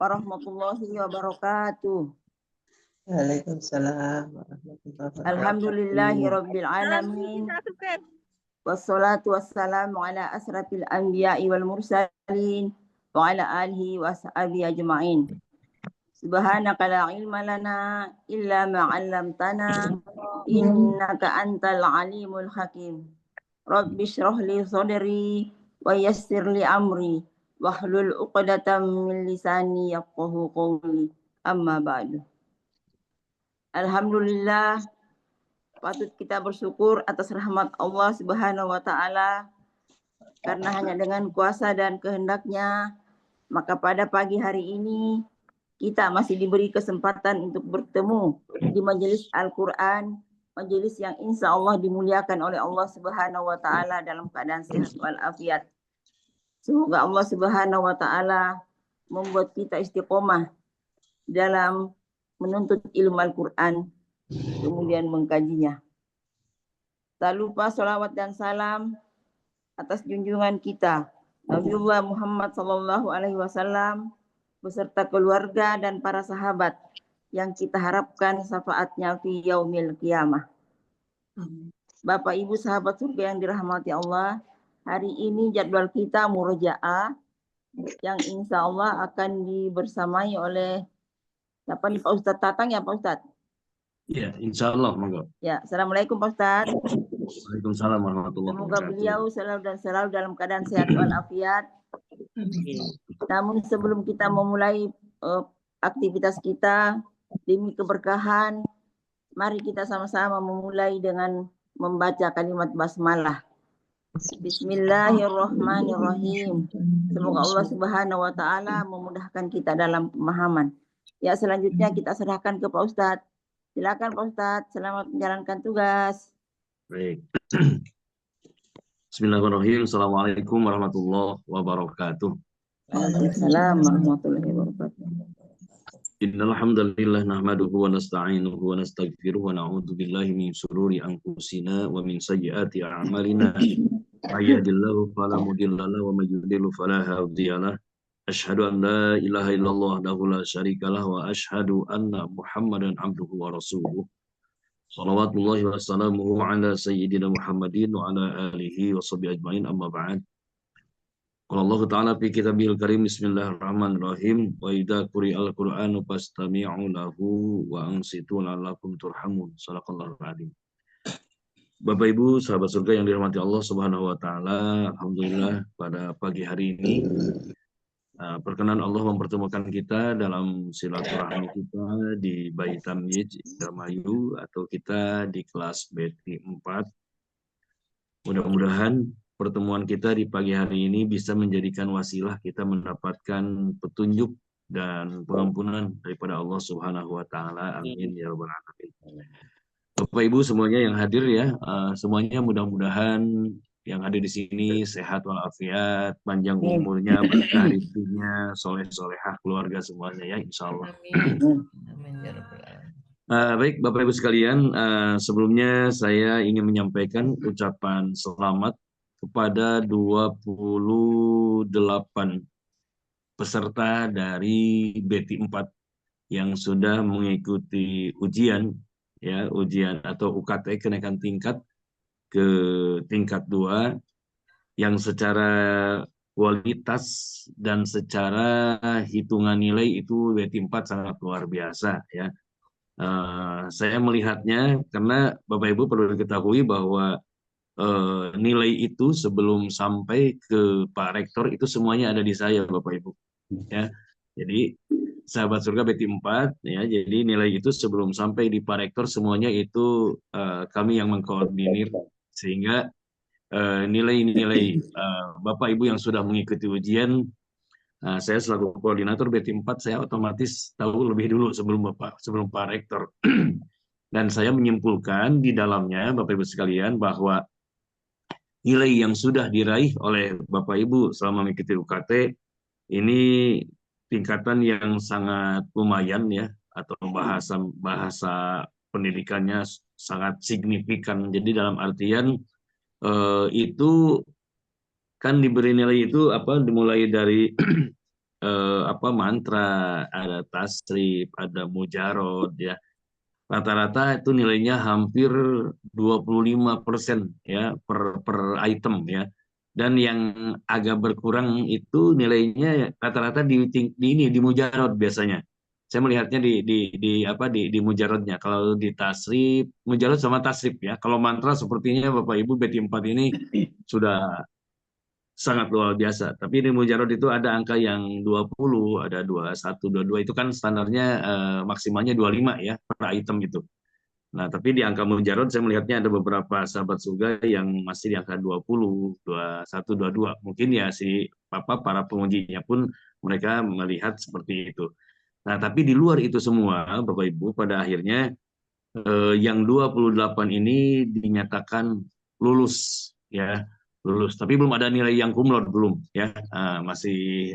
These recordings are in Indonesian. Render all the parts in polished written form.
warahmatullahi wabarakatuh. Waalaikumsalam warahmatullahi wabarakatuh. Alhamdulillahi rabbil alamin. Wassalatu wassalamu ala asrafil anbiya'i wal mursalin wa ala alihi wa ashabihi ajma'in. Subhanaka la ilma lana illa ma 'allamtana innaka antal alimul hakim. Rabbi shrah li sadri wa yassir li amri wahlul 'uqdatam min lisani yafqahu qawli. Amma ba'du. Alhamdulillah, patut kita bersyukur atas rahmat Allah Subhanahu wa taala, karena hanya dengan kuasa dan kehendaknya maka pada pagi hari ini kita masih diberi kesempatan untuk bertemu di majelis Al-Quran, majelis yang insya Allah dimuliakan oleh Allah Subhanahu wa taala dalam keadaan sehat walafiat. Semoga Allah Subhanahu wa taala membuat kita istiqomah dalam menuntut ilmu Al-Quran, kemudian mengkajinya. Tak lupa salawat dan salam atas junjungan kita Nabiullah Muhammad SAW beserta keluarga dan para sahabat yang kita harapkan syafaatnya fi yaumil qiyamah. Bapak Ibu sahabat surga yang dirahmati Allah, hari ini jadwal kita murojaah yang insya Allah akan dibersamai oleh siapa nih, Pak Ustadz Tatang ya Pak Ustadz? Ya, insya Allah, monggo. Ya, Assalamualaikum Pak Ustadz. Waalaikumsalam warahmatullahi Semoga wabarakatuh. beliau selalu dalam keadaan sehat walafiat. Namun sebelum kita memulai aktivitas kita demi keberkahan, mari kita sama-sama memulai dengan membaca kalimat basmalah. Bismillahirrahmanirrahim. Semoga Allah Subhanahu wa taala memudahkan kita dalam pemahaman. Ya, selanjutnya kita serahkan ke Pak Ustadz. Silakan Pak Ustadz, selamat menjalankan tugas. Baik. Bismillahirrahmanirrahim. Assalamualaikum warahmatullahi wabarakatuh. Waalaikumsalam warahmatullahi wabarakatuh. Innal hamdalillah nahmaduhu wa nasta'inuhu wa nastaghfiruhu wa na'udzu billahi min shururi anfusina wa min sayyiati a'malina. May yahdihillahu fala mudilla lahu wa may yudlil fala hadiya lahu. Asyhadu an la ilaha illallah wahdahu la syarika lahu wa asyhadu anna Muhammadan abduhu wa rasuluh. Shalawatullahi wa salamuhu ala sayyidina Muhammadin wa ala alihi wa sahbihi ajmain, amma ba'd. Qala Allah Ta'ala fi kitabil karim, bismillahirrahmanirrahim, wa idza quri'al qur'anu fastami'u lahu wa ansitu la'allakum turhamun. Shadaqallahul adzim. Bapak Ibu sahabat surga yang dirahmati Allah Subhanahu wa taala, alhamdulillah pada pagi hari ini perkenan Allah mempertemukan kita dalam silaturahmi kita di Bait Tamyiz Indramayu atau kita di kelas BT 4. Mudah-mudahan pertemuan kita di pagi hari ini bisa menjadikan wasilah kita mendapatkan petunjuk dan pengampunan daripada Allah Subhanahu wa taala. Amin ya rabbal alamin. Bapak Ibu semuanya yang hadir ya, semuanya mudah-mudahan yang ada di sini sehat walafiat, panjang umurnya, berkah rezekinya, soleh-solehah keluarga semuanya ya, insya Allah. Baik Bapak Ibu sekalian, sebelumnya saya ingin menyampaikan ucapan selamat kepada 28 peserta dari BT 4 yang sudah mengikuti ujian ya, ujian atau UKT kenaikan tingkat ke tingkat 2 yang secara kualitas dan secara hitungan nilai itu BT 4 sangat luar biasa ya. Saya melihatnya karena Bapak Ibu perlu diketahui bahwa nilai itu sebelum sampai ke Pak Rektor itu semuanya ada di saya Bapak Ibu ya. Jadi sahabat surga BT 4 ya, jadi nilai itu sebelum sampai di Pak Rektor semuanya itu kami yang mengkoordinir, sehingga nilai-nilai Bapak Ibu yang sudah mengikuti ujian, saya selaku koordinator BT 4 saya otomatis tahu lebih dulu sebelum Pak Rektor. Dan saya menyimpulkan di dalamnya Bapak Ibu sekalian bahwa nilai yang sudah diraih oleh Bapak Ibu selama mengikuti UKT ini tingkatan yang sangat lumayan ya, atau bahasa pendidikannya sangat signifikan. Jadi dalam artian itu kan diberi nilai itu dimulai dari mantra, ada tasrif, ada mujarod ya. Rata-rata itu nilainya hampir 25% ya per item ya. Dan yang agak berkurang itu nilainya rata-rata di mujarod biasanya. Saya melihatnya di mujarodnya. Kalau di tasrif, mujarod sama tasrif ya. Kalau mantra sepertinya Bapak Ibu BT4 ini sudah sangat luar biasa. Tapi di mujarod itu ada angka yang 20, ada 21, 22 itu kan standarnya maksimalnya 25 ya per item itu. Nah, tapi di angka mujarod saya melihatnya ada beberapa sahabat surga yang masih di angka 20, 21, 22. Mungkin ya para pengujinya pun mereka melihat seperti itu. Nah, tapi di luar itu semua Bapak Ibu pada akhirnya yang 28 ini dinyatakan lulus ya, lulus. Tapi belum ada nilai yang kumlot belum ya. Masih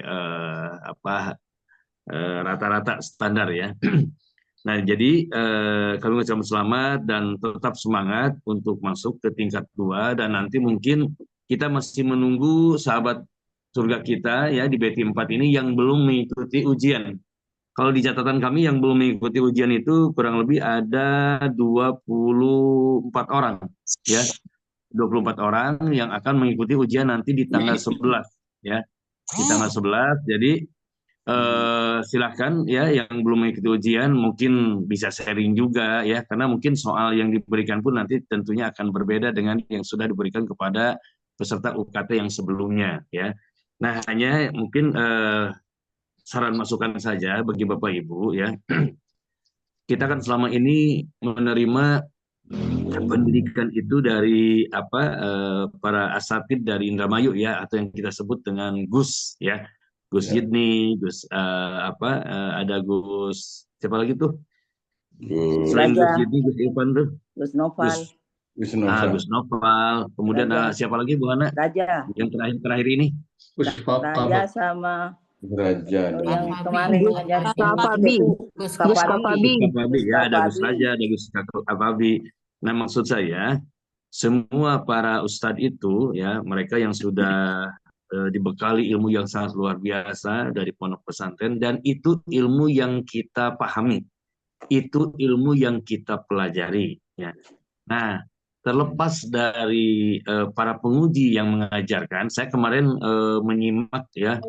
rata-rata standar ya. Nah, jadi kami mengucapkan selamat dan tetap semangat untuk masuk ke tingkat 2 dan nanti mungkin kita masih menunggu sahabat surga kita ya di BT4 ini yang belum mengikuti ujian. Kalau di catatan kami yang belum mengikuti ujian itu kurang lebih ada 24 orang ya. 24 orang yang akan mengikuti ujian nanti di tanggal 11 ya. Di tanggal 11. Jadi silahkan ya yang belum mengikuti ujian mungkin bisa sharing juga ya, karena mungkin soal yang diberikan pun nanti tentunya akan berbeda dengan yang sudah diberikan kepada peserta UKT yang sebelumnya ya. Nah, hanya mungkin saran masukan saja bagi Bapak Ibu ya. Kita kan selama ini menerima pendidikan itu dari para asatid dari Indramayu ya, atau yang kita sebut dengan Gus ya. Gus Jidni, ada Gus siapa lagi tuh? Selain Gus Jidni, Gus Irfan tuh. Gus Noval. Gus Noval. Kemudian siapa lagi Bu Ana? Raja. Yang terakhir ini? Raja sama Raja. yang kemarin ngajarin Gus Kapabi. Ya, ada Gus Raja, ada Gus Kapabi. Nah, maksud saya semua para ustadz itu ya, mereka yang sudah dibekali ilmu yang sangat luar biasa dari pondok pesantren, dan itu ilmu yang kita pahami, itu ilmu yang kita pelajari ya. Nah, terlepas dari para penguji yang mengajarkan, saya kemarin menyimak ya,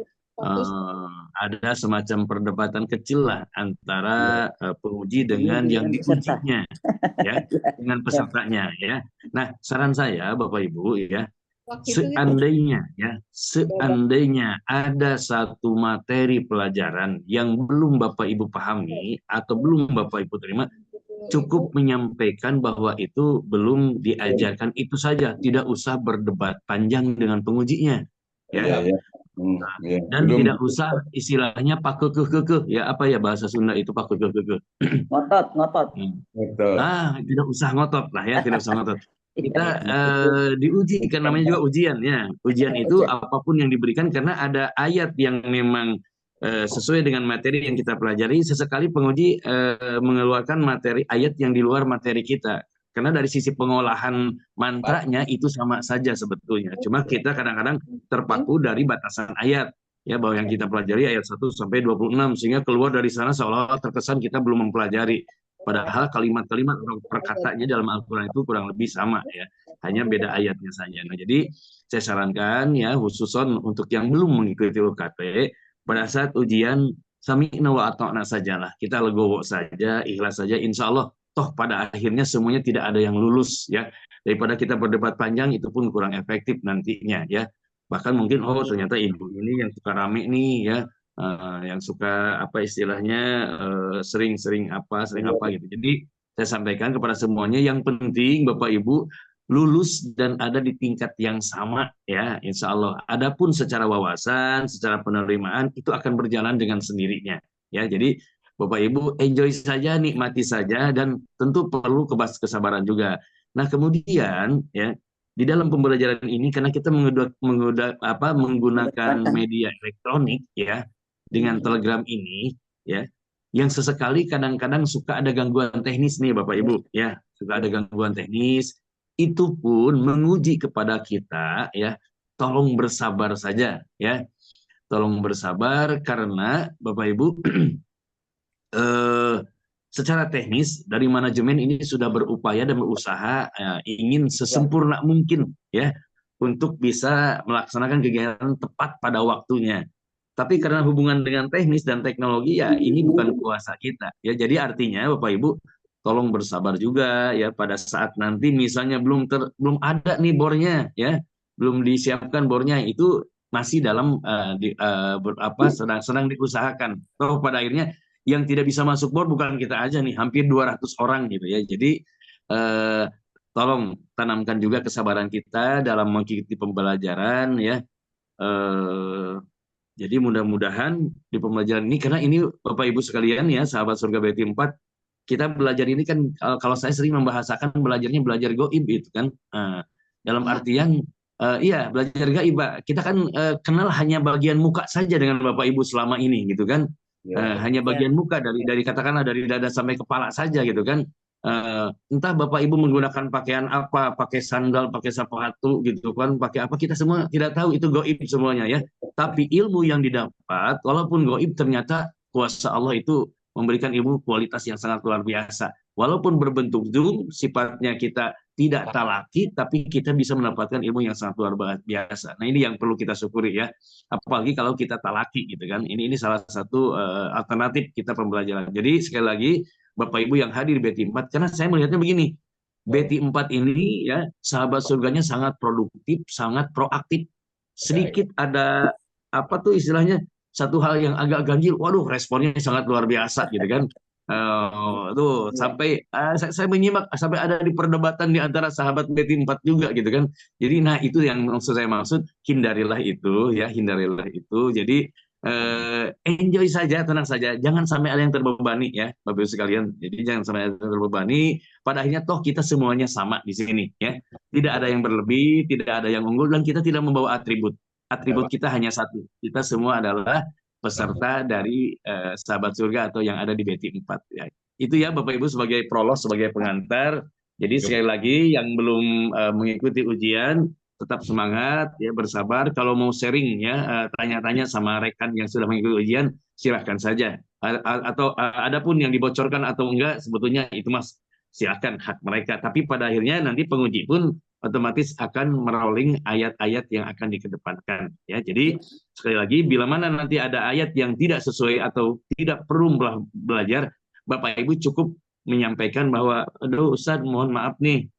ada semacam perdebatan kecil lah antara penguji dengan yang diujinya ya, dengan pesertanya ya. Nah, saran saya Bapak Ibu ya, seandainya ada satu materi pelajaran yang belum Bapak Ibu pahami atau belum Bapak Ibu terima, cukup menyampaikan bahwa itu belum diajarkan, itu saja, tidak usah berdebat panjang dengan pengujinya ya. Dan tidak usah istilahnya pakekeh ya, apa ya bahasa Sunda itu pakekeh. Ngotot. Tidak usah ngotot lah ya, tidak usah ngotot. Kita diuji, kan namanya juga ujian ya. Ujian itu apapun yang diberikan, karena ada ayat yang memang sesuai dengan materi yang kita pelajari. Sesekali penguji mengeluarkan materi ayat yang di luar materi kita, karena dari sisi pengolahan mantranya itu sama saja sebetulnya. Cuma kita kadang-kadang terpaku dari batasan ayat ya, bahwa yang kita pelajari ayat 1 sampai 26, sehingga keluar dari sana seolah-olah terkesan kita belum mempelajari. Padahal kalimat-kalimat perkataannya dalam Al-Quran itu kurang lebih sama ya, hanya beda ayatnya saja. Nah, jadi saya sarankan ya, khususon untuk yang belum mengikuti UKT, pada saat ujian sami'na wa ata'na sajalah, kita legowo saja, ikhlas saja, insya Allah toh pada akhirnya semuanya tidak ada yang lulus ya. Daripada kita berdebat panjang, itu pun kurang efektif nantinya ya. Bahkan mungkin ternyata ibu ini yang suka rame nih ya, yang suka apa istilahnya sering apa gitu. Jadi saya sampaikan kepada semuanya, yang penting Bapak Ibu lulus dan ada di tingkat yang sama ya, insya Allah. Adapun secara wawasan, secara penerimaan itu akan berjalan dengan sendirinya ya. Jadi Bapak Ibu enjoy saja, nikmati saja, dan tentu perlu kesabaran juga. Nah, kemudian ya, di dalam pembelajaran ini karena kita menggunakan media elektronik ya, dengan Telegram ini ya, yang sesekali kadang-kadang suka ada gangguan teknis nih Bapak Ibu ya, suka ada gangguan teknis, itu pun menguji kepada kita ya, tolong bersabar saja ya. tolong bersabar karena Bapak Ibu eh, secara teknis dari manajemen ini sudah berupaya dan berusaha ingin sesempurna mungkin ya untuk bisa melaksanakan kegiatan tepat pada waktunya. Tapi karena hubungan dengan teknis dan teknologi ya ini bukan kuasa kita. Ya jadi artinya Bapak Ibu tolong bersabar juga ya pada saat nanti misalnya belum ada nih bornya ya, belum disiapkan bornya itu masih dalam sedang diusahakan. Toh pada akhirnya yang tidak bisa masuk bor bukan kita aja nih, hampir 200 orang gitu ya. Jadi eh, tolong tanamkan juga kesabaran kita dalam mengikuti pembelajaran ya. Eh, jadi mudah-mudahan di pembelajaran ini, karena ini Bapak Ibu sekalian ya, sahabat surga BT 4, kita belajar ini kan, kalau saya sering membahasakan belajarnya belajar goib itu kan. Dalam artian, iya belajar gaib, Pak. Kita kan kenal hanya bagian muka saja dengan Bapak Ibu selama ini gitu kan. Hanya bagian muka dari katakanlah dari dada sampai kepala saja gitu kan. Entah Bapak Ibu menggunakan pakaian apa, pakai sandal, pakai sepatu gitu kan, pakai apa kita semua tidak tahu, itu goib semuanya ya. Tapi ilmu yang didapat, walaupun goib ternyata kuasa Allah itu memberikan ilmu kualitas yang sangat luar biasa. Walaupun berbentuk Zoom, sifatnya kita tidak talaki, tapi kita bisa mendapatkan ilmu yang sangat luar biasa. Nah ini yang perlu kita syukuri ya. Apalagi kalau kita talaki gitu kan. Ini salah satu alternatif kita pembelajaran. Jadi sekali lagi, Bapak Ibu yang hadir BT 4, karena saya melihatnya begini, BT 4 ini ya, sahabat surganya sangat produktif, sangat proaktif. Sedikit ada apa tuh istilahnya, satu hal yang agak ganjil, waduh responnya sangat luar biasa gitu kan. Tuh sampai saya menyimak sampai ada di perdebatan di antara sahabat BT 4 juga gitu kan. Jadi nah itu yang saya maksud, hindarilah itu ya, hindarilah itu. Jadi enjoy saja, tenang saja, jangan sampai ada yang terbebani ya Bapak Ibu sekalian. Jadi jangan sampai ada yang terbebani. Pada akhirnya toh kita semuanya sama di sini ya, tidak ada yang berlebih, tidak ada yang unggul, dan kita tidak membawa atribut kita hanya satu, kita semua adalah peserta dari sahabat surga atau yang ada di BT 4 ya. Itu ya Bapak Ibu sebagai prolog, sebagai pengantar. Jadi sekali lagi yang belum mengikuti ujian tetap semangat ya, bersabar. Kalau mau sharing ya, tanya-tanya sama rekan yang sudah mengikuti ujian, silahkan saja. Atau ada pun yang dibocorkan atau enggak, sebetulnya itu mas silahkan hak mereka. Tapi pada akhirnya nanti penguji pun otomatis akan merolling ayat-ayat yang akan dikedepankan ya. Jadi sekali lagi, bila mana nanti ada ayat yang tidak sesuai atau tidak perlu belajar, Bapak Ibu cukup menyampaikan bahwa aduh Ustadz mohon maaf nih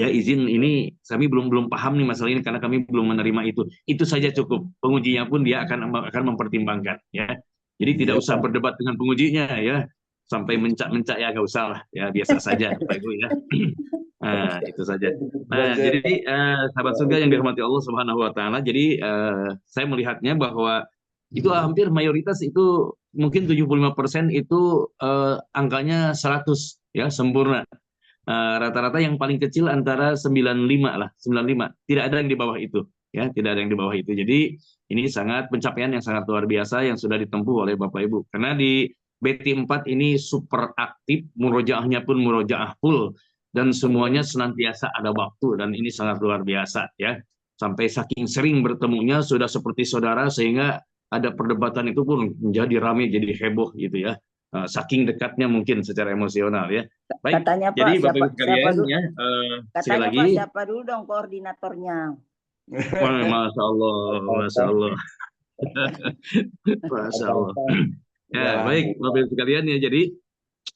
ya, izin ini kami belum paham nih masalah ini karena kami belum menerima itu saja cukup. Pengujinya pun dia akan mempertimbangkan ya. Jadi tidak usah berdebat dengan pengujinya ya, sampai mencak-mencak ya, nggak usah lah ya, biasa saja Bapak Ibu ya. Nah itu saja. Nah jadi sahabat surga yang dirahmati Allah Subhanahu Wa Taala, jadi saya melihatnya bahwa itu hampir mayoritas itu mungkin 75% itu angkanya 100 ya, sempurna. Rata-rata yang paling kecil antara 95 lah, 95. Tidak ada yang di bawah itu, ya, tidak ada yang di bawah itu. Jadi ini sangat pencapaian yang sangat luar biasa yang sudah ditempuh oleh Bapak Ibu. Karena di BT 4 ini super aktif, murojaahnya pun murojaah full dan semuanya senantiasa ada waktu, dan ini sangat luar biasa ya. Sampai saking sering bertemunya sudah seperti saudara, sehingga ada perdebatan itu pun menjadi ramai, jadi heboh gitu ya. Saking dekatnya mungkin secara emosional ya. Baik, Katanya Pak, jadi Bapak siapa, Ibu sekalian dulu? ya, sekali Katanya lagi, Pak, siapa dulu dong koordinatornya? wah, Masya Allah, Masya Allah, Masya Allah. Ya, baik Bapak Ibu sekalian ya, jadi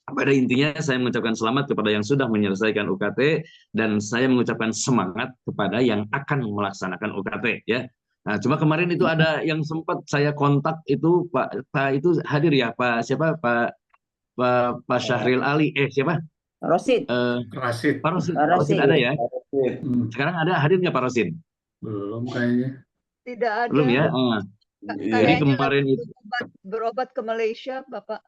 pada intinya saya mengucapkan selamat kepada yang sudah menyelesaikan UKT, dan saya mengucapkan semangat kepada yang akan melaksanakan UKT ya. Nah, cuma kemarin itu ada yang sempat saya kontak itu Pak itu hadir ya, Pak siapa, Pak Syahril Ali, siapa? Rosid. Rasid. Pak Rosid, Rosid. ada ya? Sekarang ada, hadir nggak Pak Rosid? Belum kayaknya. Tidak ada. Belum ya? Jadi Kayaknya kemarin lagi itu, berobat ke Malaysia, Bapak.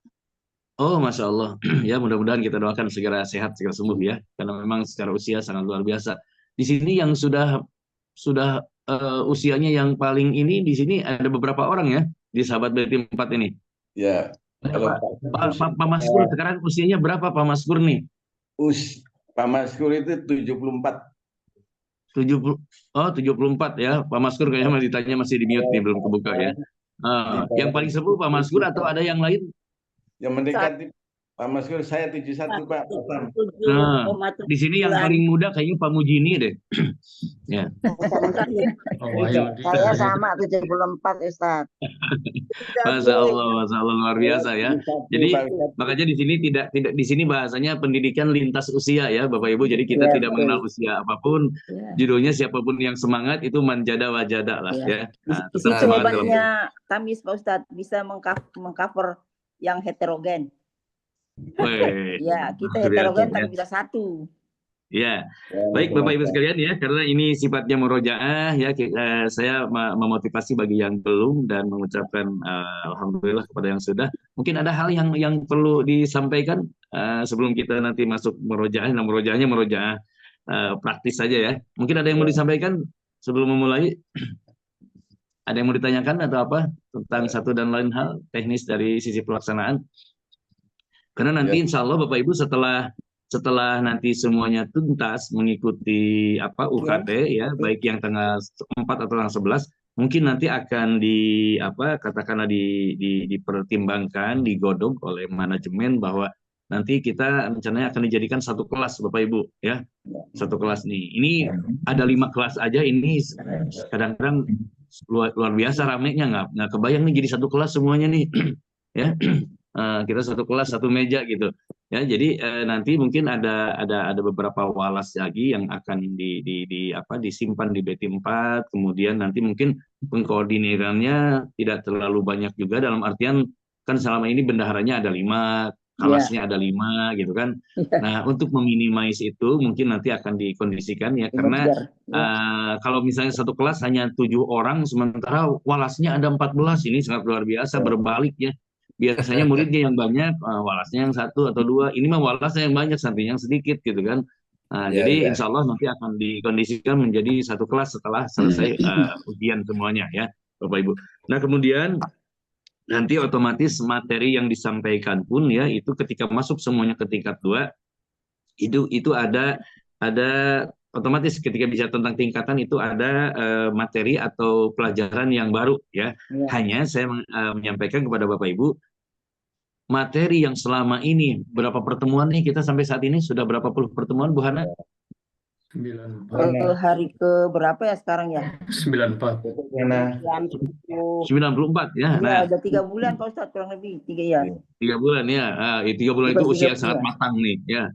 oh Masya Allah, ya mudah-mudahan kita doakan segera sehat, segera sembuh ya, karena memang secara usia sangat luar biasa. Di sini yang sudah usianya yang paling ini di sini ada beberapa orang ya, di sahabat BT 4 ini. Ya, kalau Pak Maskur sekarang usianya berapa Pak Maskur nih? Pak Maskur itu 74. 74 ya, Pak Maskur kayaknya masih ditanya, masih di mute nih, belum kebuka ya. Yang paling sepuh Pak Maskur atau ada yang lain? Yang mendekati Pak Maskur, saya 71 Pak. Nah, di sini yang paling muda kayaknya Pak Mujini deh. Ya. Oh, Wahyudi. Saya sama 74 Ustaz. Masya Allah luar biasa ya. Jadi makanya di sini tidak di sini bahasanya pendidikan lintas usia ya Bapak Ibu. Jadi kita Ya, tidak betul. mengenal usia apapun. Ya. Judulnya siapapun yang semangat itu manjada wajada lah Ya. ya. Nah, Di tetap situ semangat dalam hebatnya Tamis Pak Ustadz, bisa mengcover yang heterogen. Weh, Ya, kita luar biasa, heterogen ya. tapi bisa satu. Ya, baik Bapak Ibu sekalian ya, karena ini sifatnya murojaah ya, saya memotivasi bagi yang belum dan mengucapkan alhamdulillah kepada yang sudah. Mungkin ada hal yang perlu disampaikan sebelum kita nanti masuk murojaah. Nah, murojaahnya murojaah praktis saja ya. Mungkin ada yang mau disampaikan sebelum memulai? Ada yang mau ditanyakan atau apa tentang satu dan lain hal teknis dari sisi pelaksanaan? Karena nanti insya Allah Bapak Ibu setelah nanti semuanya tuntas mengikuti UKT ya, baik yang tanggal 4 atau tanggal 11, mungkin nanti akan katakanlah dipertimbangkan, digodok oleh manajemen bahwa nanti kita rencananya akan dijadikan satu kelas Bapak Ibu ya. Satu kelas nih. Ini ada 5 kelas aja, ini kadang-kadang luar biasa ramenya, nggak kebayang nih jadi satu kelas semuanya nih ya. Kita satu kelas satu meja gitu ya, jadi nanti mungkin ada beberapa walas lagi yang akan disimpan di BT 4, kemudian nanti mungkin pengkoordinirannya tidak terlalu banyak juga, dalam artian kan selama ini bendaharanya ada 5, kelasnya ada 5 gitu kan. Nah, untuk meminimais itu mungkin nanti akan dikondisikan ya, karena kalau misalnya satu kelas hanya 7 orang sementara walasnya ada 14, ini sangat luar biasa berbaliknya. Biasanya muridnya yang banyak, walasnya yang 1 atau 2. Ini mah walasnya yang banyak, santrinya yang sedikit gitu kan. Jadi insya Allah nanti akan dikondisikan menjadi satu kelas setelah selesai ujian semuanya ya Bapak Ibu. Nah, kemudian nanti otomatis materi yang disampaikan pun ya, itu ketika masuk semuanya ke tingkat 2, itu ada otomatis ketika bicara tentang tingkatan itu ada materi atau pelajaran yang baru ya. Hanya saya menyampaikan kepada Bapak Ibu, materi yang selama ini berapa pertemuan nih kita sampai saat ini, sudah berapa puluh pertemuan Bu Hana? 94. Hari ke berapa ya sekarang ya? 94. 94 ya. Nah, Ada 3 bulan Pak Ustadz, kurang lebih 3 ya. 3 bulan ya. 3 bulan itu usia sangat matang nih ya.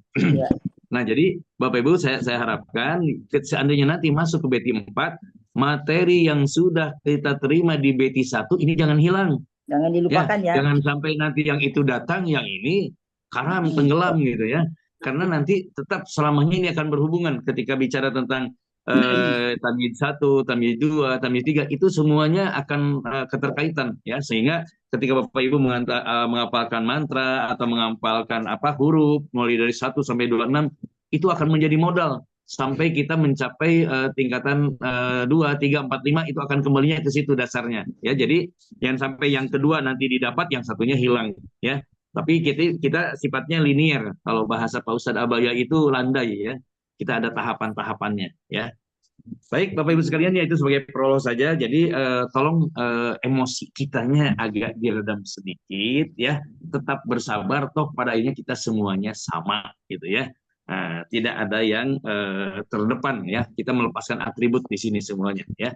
Nah, jadi Bapak Ibu saya harapkan seandainya nanti masuk ke BT 4, materi yang sudah kita terima di BT 1 ini jangan hilang. Jangan dilupakan ya. Jangan sampai nanti yang itu datang, yang ini karam, tenggelam gitu ya. Karena nanti tetap selamanya ini akan berhubungan ketika bicara tentang tamyiz 1, tamyiz 2, tamyiz 3, itu semuanya akan keterkaitan ya, sehingga ketika Bapak Ibu menghafalkan mantra atau menghafalkan huruf mulai dari 1 sampai 26, itu akan menjadi modal sampai kita mencapai tingkatan 2, 3, 4, 5, itu akan kembalinya ke situ dasarnya ya. Jadi yang sampai yang kedua nanti didapat, yang satunya hilang ya. Tapi kita sifatnya linear. Kalau bahasa Pak Ustadz Abaya itu landai ya. Kita ada tahapan-tahapannya ya. Baik Bapak Ibu sekalian, ya itu sebagai prolog saja. Jadi tolong emosi kitanya agak diredam sedikit ya. Tetap bersabar, toh pada akhirnya kita semuanya sama gitu ya. Tidak ada yang terdepan ya. Kita melepaskan atribut di sini semuanya ya.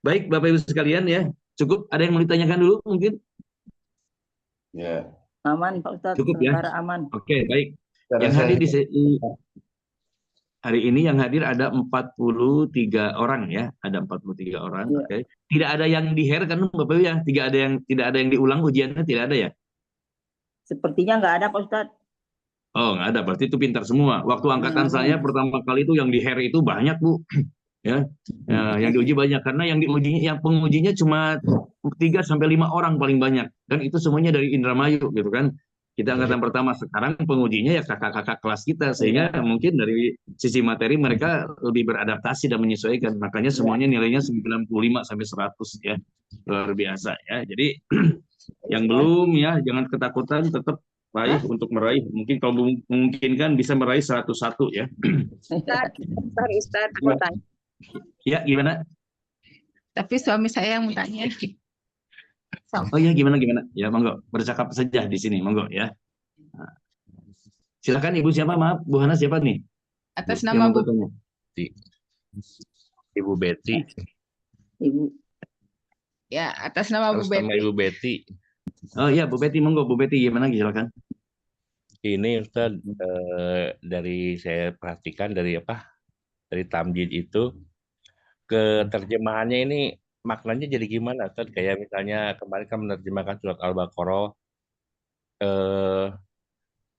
Baik Bapak Ibu sekalian ya. Cukup, ada yang mau ditanyakan dulu mungkin? Ya. Aman Pak Ustadz. Cukup ya. Aman. Oke, baik. Yang hadir di hari ini yang hadir ada 43 orang ya. Ada 43 orang. Ya. Oke. Tidak ada yang di-hair kan Bapak Ibu ya? Tidak ada yang diulang ujiannya, tidak ada ya? Sepertinya nggak ada Pak Ustadz. Oh, nggak ada. Berarti itu pintar semua. Waktu angkatan saya pertama kali itu yang di-hair itu banyak, Bu. Ya. Yang diuji banyak, karena yang pengujinya cuma 3 sampai 5 orang paling banyak. Dan itu semuanya dari Indramayu gitu kan. Kita angkatan pertama, sekarang pengujinya ya kakak-kakak kelas kita, sehingga mungkin dari sisi materi mereka lebih beradaptasi dan menyesuaikan. Makanya semuanya nilainya 95 sampai 100 ya. Luar biasa ya. Jadi yang belum ya jangan ketakutan, tetap raih untuk meraih. Mungkin kalau memungkinkan bisa meraih 101 ya. Ustaz, mau tanya. Ya, gimana? Tapi suami saya yang mau tanya. Oh iya, gimana? Ya, monggo. Bercakap saja di sini, monggo ya. Nah, silakan Ibu siapa? Maaf, Bu Hana siapa nih? Atas Yang nama mau Bu bertanya. Ibu Betty. Ibu. ya, atas nama Bu Atas nama Betty. Ibu Betty. Oh iya, Bu Betty, monggo. Bu Betty gimana? Silakan. Ini Ustaz, dari saya perhatikan dari tamjid itu ke terjemahannya ini maknanya jadi gimana Ustaz? Kayak misalnya kemarin kan menerjemahkan surat Al-Baqarah,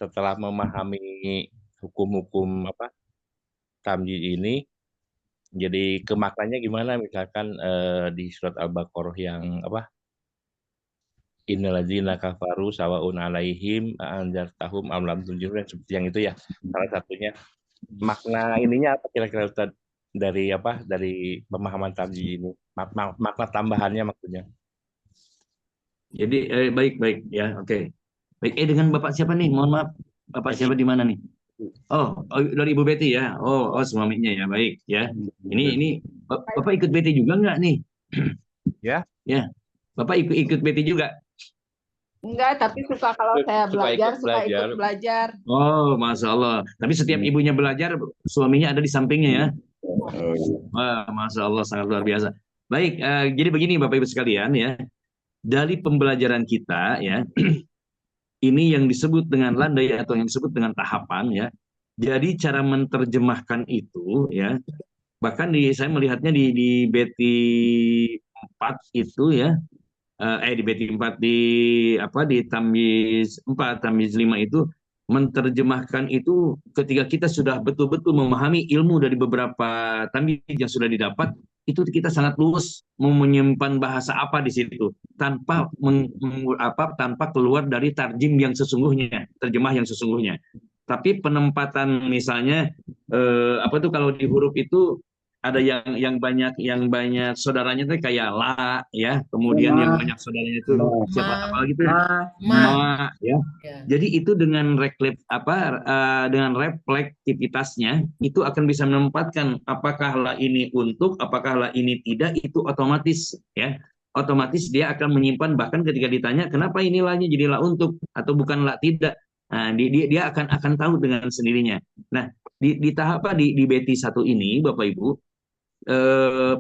setelah memahami hukum-hukum tamjid ini, jadi ke maknanya gimana? Misalkan di surat Al-Baqarah yang Innalladzina kafaru sawaun alaihim anzartahum am lam tunzirhum, seperti yang itu ya. Salah satunya makna ininya apa kira-kira Ustaz, dari pemahaman tamjid ini? Makna tambahannya maksudnya. Jadi baik ya, oke. Baik, dengan Bapak siapa nih? Mohon maaf, Bapak siapa di mana nih? Oh, dari Ibu Betty ya. Oh, suaminya ya, baik ya. Ini Bapak ikut Betty juga nggak nih? Ya. Ya, Bapak ikut Betty juga. Enggak, tapi suka kalau saya suka ikut belajar. Oh, Masya Allah. Tapi setiap ibunya belajar, suaminya ada di sampingnya ya. Wah, Masya Allah, sangat luar biasa. Baik, jadi begini Bapak Ibu sekalian ya. Dari pembelajaran kita ya, ini yang disebut dengan landai atau yang disebut dengan tahapan ya. Jadi cara menerjemahkan itu ya, bahkan saya melihatnya di Betty 4 itu ya, di Betty 4 di Tamyiz 4, Tamyiz 5 itu menerjemahkan itu ketika kita sudah betul-betul memahami ilmu dari beberapa tamyiz yang sudah didapat, itu kita sangat luas mau menyimpan bahasa apa di situ tanpa tanpa keluar dari tarjim yang sesungguhnya, terjemah yang sesungguhnya. Tapi penempatan misalnya kalau di huruf itu ada yang banyak saudaranya itu kayak la ya, kemudian yang banyak saudaranya itu siapa apalagi itu ma ya. Jadi itu dengan dengan reflektivitasnya itu akan bisa menempatkan apakah la ini untuk, apakah la ini tidak, itu otomatis ya. Otomatis dia akan menyimpan, bahkan ketika ditanya kenapa ini la-nya jadi la untuk atau bukan la tidak. Nah, dia akan tahu dengan sendirinya. Nah, di tahap di Betty 1 ini Bapak Ibu,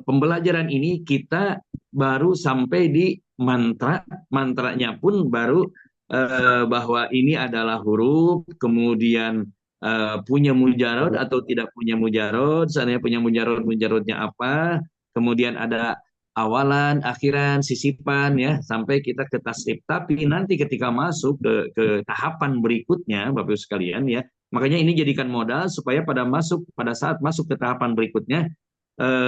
pembelajaran ini kita baru sampai di mantranya pun baru bahwa ini adalah huruf, kemudian punya mujarod atau tidak punya mujarod, seandainya punya mujarodnya apa, kemudian ada awalan, akhiran, sisipan ya, sampai kita ke tasrif. Tapi nanti ketika masuk ke tahapan berikutnya Bapak Ibu sekalian ya, makanya ini jadikan modal supaya pada saat masuk ke tahapan berikutnya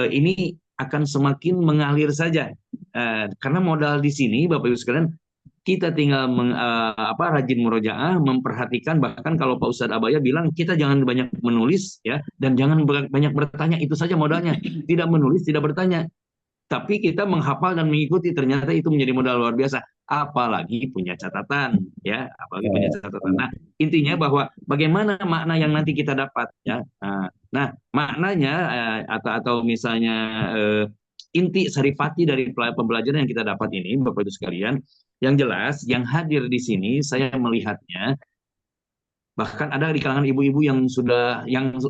ini akan semakin mengalir saja, karena modal di sini Bapak Ibu sekalian kita tinggal rajin murojaah, memperhatikan, bahkan kalau Pak Ustadz Abaya bilang kita jangan banyak menulis ya, dan jangan banyak bertanya, itu saja modalnya, tidak menulis, tidak bertanya, tapi kita menghafal dan mengikuti, ternyata itu menjadi modal luar biasa, apalagi punya catatan ya, Nah, intinya bahwa bagaimana makna yang nanti kita dapat ya. Nah, maknanya atau misalnya inti saripati dari pembelajaran yang kita dapat ini Bapak Ibu sekalian, yang jelas yang hadir di sini saya melihatnya bahkan ada di kalangan ibu-ibu yang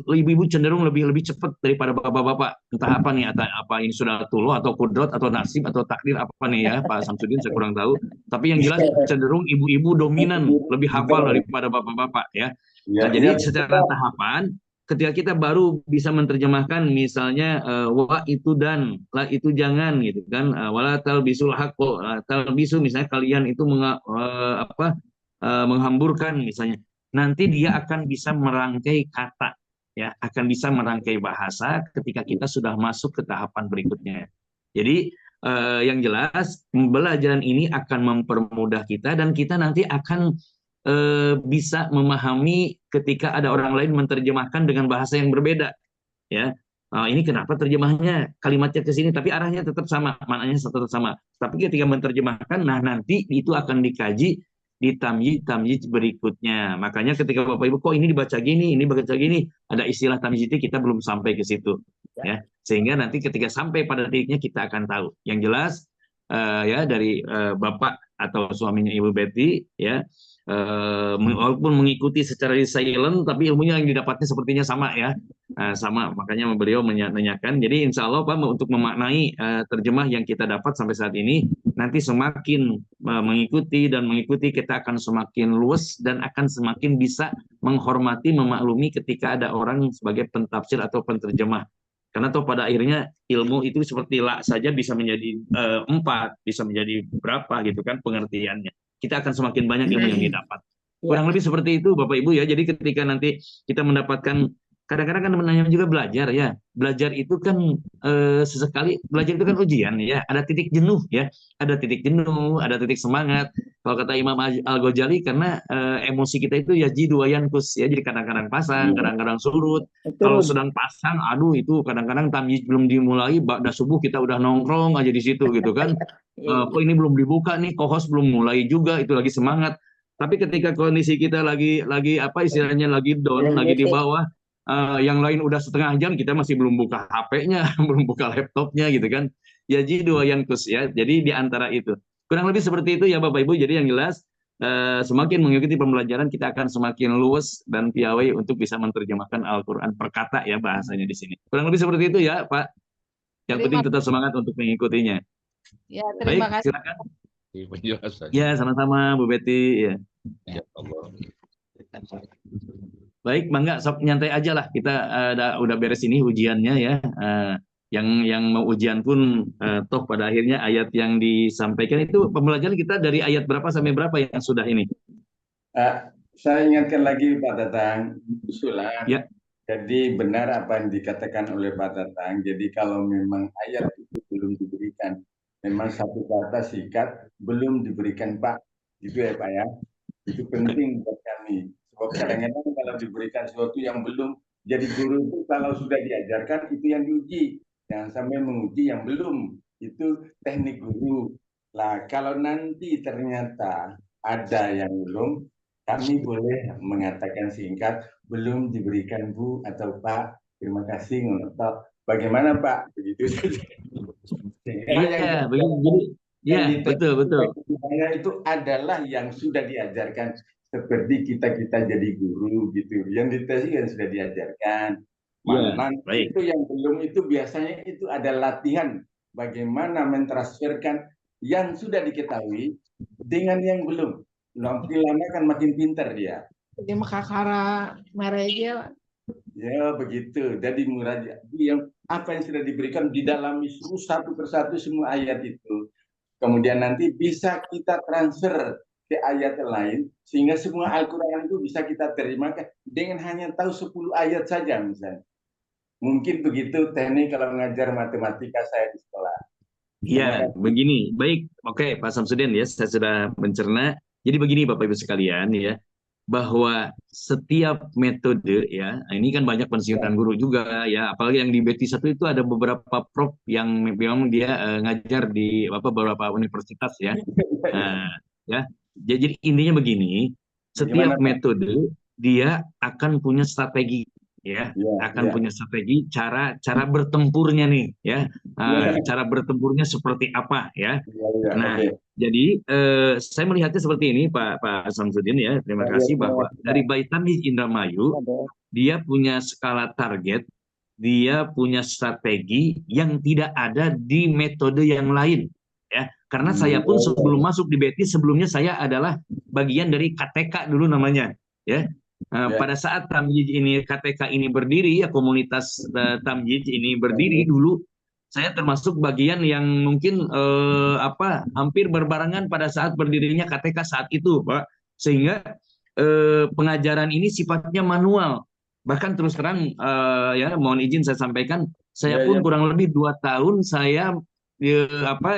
ibu-ibu cenderung lebih cepat daripada bapak-bapak, entah apa nih, apa ini sudah tulo atau kudrot atau nasib atau takdir apa nih ya Pak Samsudin, saya kurang tahu, tapi yang jelas cenderung ibu-ibu dominan lebih hafal daripada bapak-bapak ya. Nah, jadi secara tahapan ketika kita baru bisa menerjemahkan misalnya wa itu dan la itu jangan gitu kan, wala talbisul haqqo talbisu, misalnya kalian itu menghamburkan misalnya, nanti dia akan bisa merangkai kata ya, akan bisa merangkai bahasa ketika kita sudah masuk ke tahapan berikutnya. Jadi yang jelas pembelajaran ini akan mempermudah kita, dan kita nanti akan bisa memahami ketika ada orang lain menerjemahkan dengan bahasa yang berbeda ya. Ini kenapa terjemahnya kalimatnya ke sini tapi arahnya tetap sama, maknanya tetap sama, tapi ketika menerjemahkan, nah nanti itu akan dikaji di tamyiz berikutnya. Makanya ketika Bapak Ibu kok ini dibaca gini, ini baca gini, ada istilah tamyiz itu kita belum sampai ke situ ya. Sehingga nanti ketika sampai pada titiknya kita akan tahu. Yang jelas ya dari bapak atau suaminya Ibu Betty ya, walaupun mengikuti secara silent tapi ilmunya yang didapatnya sepertinya sama ya. Sama, makanya beliau menanyakan. Jadi insya Allah Pak, untuk memaknai terjemah yang kita dapat sampai saat ini, nanti semakin mengikuti kita akan semakin luas dan akan semakin bisa menghormati, memaklumi ketika ada orang sebagai pentafsir atau penterjemah. Karena toh pada akhirnya ilmu itu seperti la saja bisa menjadi 4, bisa menjadi berapa gitu kan pengertiannya. Kita akan semakin banyak ilmu yang didapat. Kurang lebih seperti itu Bapak Ibu ya. Jadi ketika nanti kita mendapatkan, kadang-kadang kan namanya juga belajar ya. Belajar itu kan sesekali, belajar itu kan ujian ya. Ada titik jenuh ya. Ada titik jenuh, ada titik semangat. Kalau kata Imam Al-Ghazali, karena emosi kita itu ya jidu wayankus ya. Jadi kadang-kadang pasang, kadang-kadang surut. Kalau sedang pasang, aduh itu kadang-kadang tamyiz belum dimulai, ba'da subuh kita udah nongkrong aja di situ gitu kan. Kok ini belum dibuka nih, kohos belum mulai juga, itu lagi semangat. Tapi ketika kondisi kita lagi apa istilahnya lagi down, lagi di bawah, yang lain udah setengah jam, kita masih belum buka HP-nya, belum buka laptopnya gitu kan. Ya jidu wayankus ya. Jadi di antara itu. Kurang lebih seperti itu ya Bapak Ibu. Jadi yang jelas semakin mengikuti pembelajaran kita akan semakin luas dan piawai untuk bisa menerjemahkan Al-Qur'an per kata ya bahasanya di sini. Kurang lebih seperti itu ya Pak. Yang penting tetap semangat untuk mengikutinya. Ya, terima kasih. Silakan. Penjelasan. Ya, sama-sama Bu Betty ya. Ya Allah. Baik, Mangga, sok nyantai aja lah. Kita udah beres ini ujiannya ya. Yang mau ujian pun toh pada akhirnya ayat yang disampaikan itu pembelajaran kita dari ayat berapa sampai berapa yang sudah ini? Saya ingatkan lagi Pak Tatang, usulan. Ya. Jadi benar apa yang dikatakan oleh Pak Tatang. Jadi kalau memang ayat itu belum diberikan, memang satu kata sikat belum diberikan Pak, gitu ya Pak ya. Itu penting buat kami. Sebab kadang-kadang kalau diberikan sesuatu yang belum, jadi guru itu kalau sudah diajarkan itu yang diuji. Jangan sampai menguji yang belum. Itu teknik guru. Lah kalau nanti ternyata ada yang belum, kami boleh mengatakan singkat, belum diberikan Bu atau Pak. Terima kasih ngotot. Bagaimana Pak? Begitu saja. Iya, begini. Ya, betul. Itu adalah yang sudah diajarkan seperti kita jadi guru gitu. Yang dites kan sudah diajarkan. Nanti itu yang belum itu biasanya itu ada latihan bagaimana mentransferkan yang sudah diketahui dengan yang belum. Nanti lama kan makin pintar dia. Jadi makakara mereja. Ya begitu. Jadi muraja yang apa yang sudah diberikan didalami satu persatu semua ayat itu. Kemudian nanti bisa kita transfer ke ayat lain sehingga semua Al-Qur'an itu bisa kita terjemahkan dengan hanya tahu 10 ayat saja misalnya. Mungkin begitu teknik kalau mengajar matematika saya di sekolah. Iya, begini. Baik, oke Pak Samsudin ya, saya sudah mencerna. Jadi begini Bapak Ibu sekalian ya, bahwa setiap metode ya, ini kan banyak pensiunan guru juga ya, apalagi yang di BT 1 itu ada beberapa prof yang memang dia ngajar di beberapa universitas ya. Ya. Jadi intinya begini, setiap metode dia akan punya strategi ya, punya strategi cara bertempurnya nih ya. Cara bertempurnya seperti apa ya. Nah, jadi saya melihatnya seperti ini Pak Samsudin ya. Terima kasih bahwa dari Baitamyiz Indramayu dia punya skala target, dia punya strategi yang tidak ada di metode yang lain ya. Karena saya pun sebelum masuk di BT sebelumnya saya adalah bagian dari KTK dulu namanya ya. Pada saat Tamyiz ini KTK ini berdiri ya, komunitas Tamyiz ini berdiri dulu, saya termasuk bagian yang mungkin hampir berbarengan pada saat berdirinya KTK saat itu Pak. Sehingga pengajaran ini sifatnya manual. Bahkan terus terang ya mohon izin saya sampaikan, saya pun kurang lebih 2 tahun saya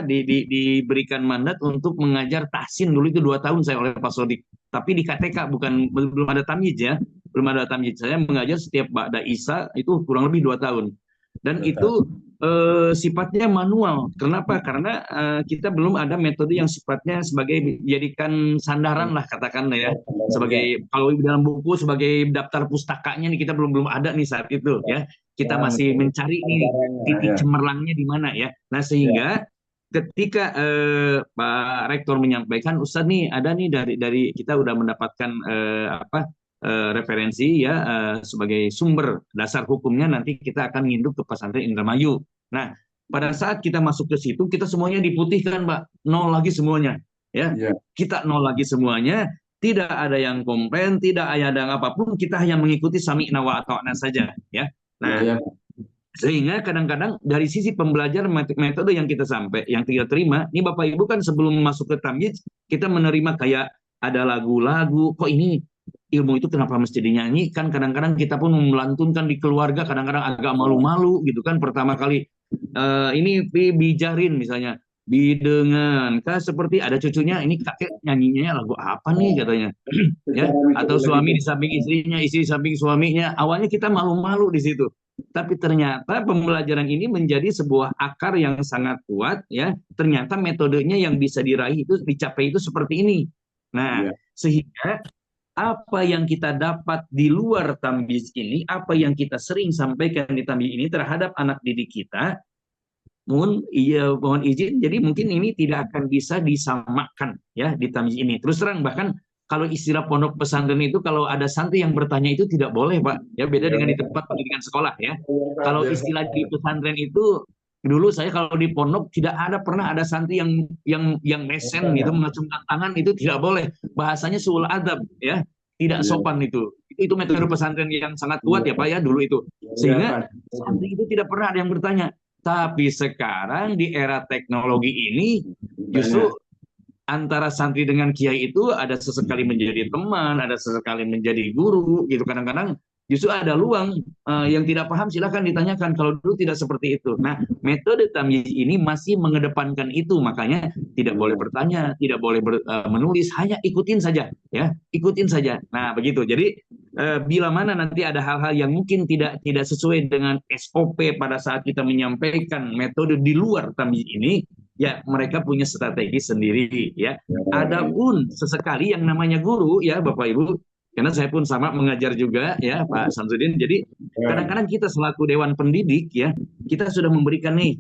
diberikan mandat untuk mengajar tahsin dulu itu 2 tahun saya oleh Pak Sodik. Tapi di KTK belum ada tamyiz ya, belum ada tamyiz. Saya mengajar setiap ba'da Isya itu kurang lebih 2 tahun. Dan itu sifatnya manual. Kenapa? Karena kita belum ada metode yang sifatnya sebagai dijadikan sandaran lah katakanlah ya. Sebagai kalau dalam buku sebagai daftar pustakanya nih kita belum ada nih saat itu ya. Kita masih mencari nih titik cemerlangnya di mana ya. Nah sehingga ketika Pak Rektor menyampaikan, Ustadz nih ada nih dari kita udah mendapatkan referensi ya sebagai sumber dasar hukumnya, nanti kita akan nginduk ke pesantren Indramayu. Nah, pada saat kita masuk ke situ, kita semuanya diputihkan, Pak, nol lagi semuanya, ya. Kita nol lagi semuanya, tidak ada yang komplain, tidak ada yang apapun, kita hanya mengikuti sami'na wa ata'na saja, ya. Nah, sehingga kadang-kadang dari sisi pembelajaran metode yang kita terima, ini Bapak Ibu kan sebelum masuk ke tamyiz, kita menerima kayak ada lagu-lagu, kok ini ilmu itu kenapa mesti dinyanyikan, kadang-kadang kita pun melantunkan di keluarga, kadang-kadang agak malu-malu gitu kan, pertama kali ini bijarin misalnya, bidengan, kah seperti ada cucunya, ini kakek nyanyinya lagu apa nih katanya, ya, atau suami di samping istrinya, istri di samping suaminya, awalnya kita malu-malu di situ. Tapi ternyata pembelajaran ini menjadi sebuah akar yang sangat kuat, ya. Ternyata metodenya yang bisa diraih itu, dicapai itu seperti ini. Nah, sehingga apa yang kita dapat di luar tamyiz ini, apa yang kita sering sampaikan di tamyiz ini terhadap anak didik kita, mohon izin, jadi mungkin ini tidak akan bisa disamakan ya di tamyiz ini. Terus terang, bahkan kalau istilah pondok pesantren itu, kalau ada santri yang bertanya itu tidak boleh, Pak. Ya, beda dengan di tempat pendidikan sekolah, ya. Kalau istilah di pesantren itu, dulu saya kalau di pondok tidak pernah ada santri yang mesen gitu, mengacungkan tangan, itu tidak boleh. Bahasanya suul adab, ya. Tidak sopan itu. Itu metode pesantren yang sangat kuat ya, Pak, ya, dulu itu. Sehingga santri itu tidak pernah ada yang bertanya. Tapi sekarang di era teknologi ini, justru antara santri dengan kiai itu ada sesekali menjadi teman, ada sesekali menjadi guru, gitu. Kadang-kadang justru ada luang, yang tidak paham silahkan ditanyakan. Kalau dulu tidak seperti itu. Nah, metode tamyiz ini masih mengedepankan itu, makanya tidak boleh bertanya, tidak boleh menulis, hanya ikutin saja, ya, ikutin saja. Nah, begitu. Jadi bila mana nanti ada hal-hal yang mungkin tidak sesuai dengan SOP pada saat kita menyampaikan metode di luar tamyiz ini, ya mereka punya strategi sendiri, ya. Adapun sesekali yang namanya guru, ya Bapak Ibu, karena saya pun sama mengajar juga, ya Pak Samsudin. Jadi kadang-kadang kita selaku dewan pendidik, ya, kita sudah memberikan nih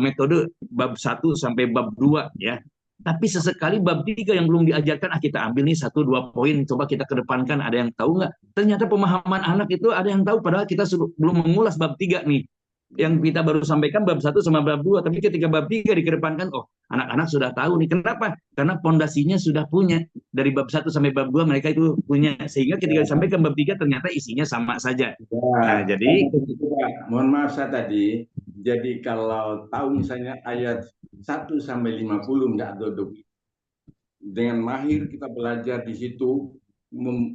metode bab 1 sampai bab 2, ya. Tapi sesekali bab 3 yang belum diajarkan, kita ambil nih 1-2 poin, coba kita kedepankan. Ada yang tahu nggak? Ternyata pemahaman anak itu ada yang tahu, padahal kita belum mengulas bab 3 nih. Yang kita baru sampaikan bab 1 sama bab 2, tapi ketika bab 3 dikedepankan, oh, anak-anak sudah tahu nih. Kenapa? Karena pondasinya sudah punya. Dari bab 1 sampai bab 2 mereka itu punya. Sehingga ketika disampaikan bab 3 ternyata isinya sama saja. Nah, jadi mohon maaf saya tadi. Jadi kalau tahu misalnya ayat 1 sampai 50 enggak duduk. Dengan mahir kita belajar di situ,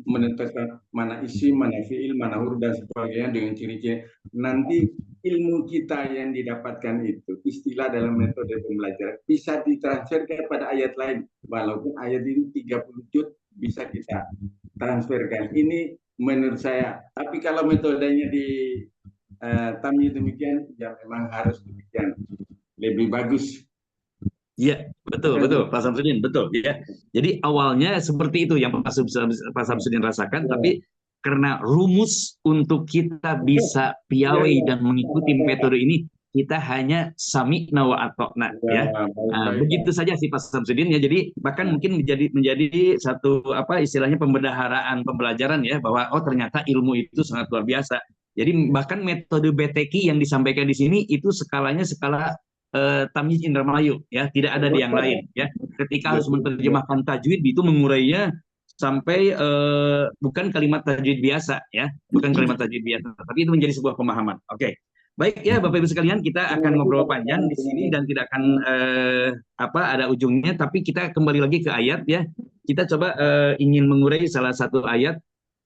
menentukan mana isim, mana fiil, mana huruf dan sebagainya dengan ciri-ciri. Nanti ilmu kita yang didapatkan itu, istilah dalam metode pembelajaran, bisa ditransferkan pada ayat lain. Walaupun ayat ini 30 juz bisa kita transferkan. Ini menurut saya. Tapi kalau metodenya di tamyiz demikian, ya memang harus demikian. Lebih bagus. Iya, betul, Pak Samsudin, betul. Ya. Jadi awalnya seperti itu yang Pak Samsudin rasakan, tapi karena rumus untuk kita bisa piawai dan mengikuti metode ini, kita hanya sami'na wa ata'na, ya. Begitu saja sih Pak Samsudin, ya. Jadi bahkan mungkin menjadi satu istilahnya pembendaharaan pembelajaran, ya, bahwa oh ternyata ilmu itu sangat luar biasa. Jadi bahkan metode BTQ yang disampaikan di sini itu skalanya skala tamyiz Indramayu, ya, tidak ada di yang lain, ya. Ketika harus menerjemahkan tajwid itu mengurainya sampai bukan kalimat tajwid biasa, ya, bukan kalimat tajwid biasa, tapi itu menjadi sebuah pemahaman. Oke. Baik, ya Bapak Ibu sekalian, kita akan ngobrol panjang di sini dan tidak akan ada ujungnya, tapi kita kembali lagi ke ayat, ya. Kita coba ingin mengurai salah satu ayat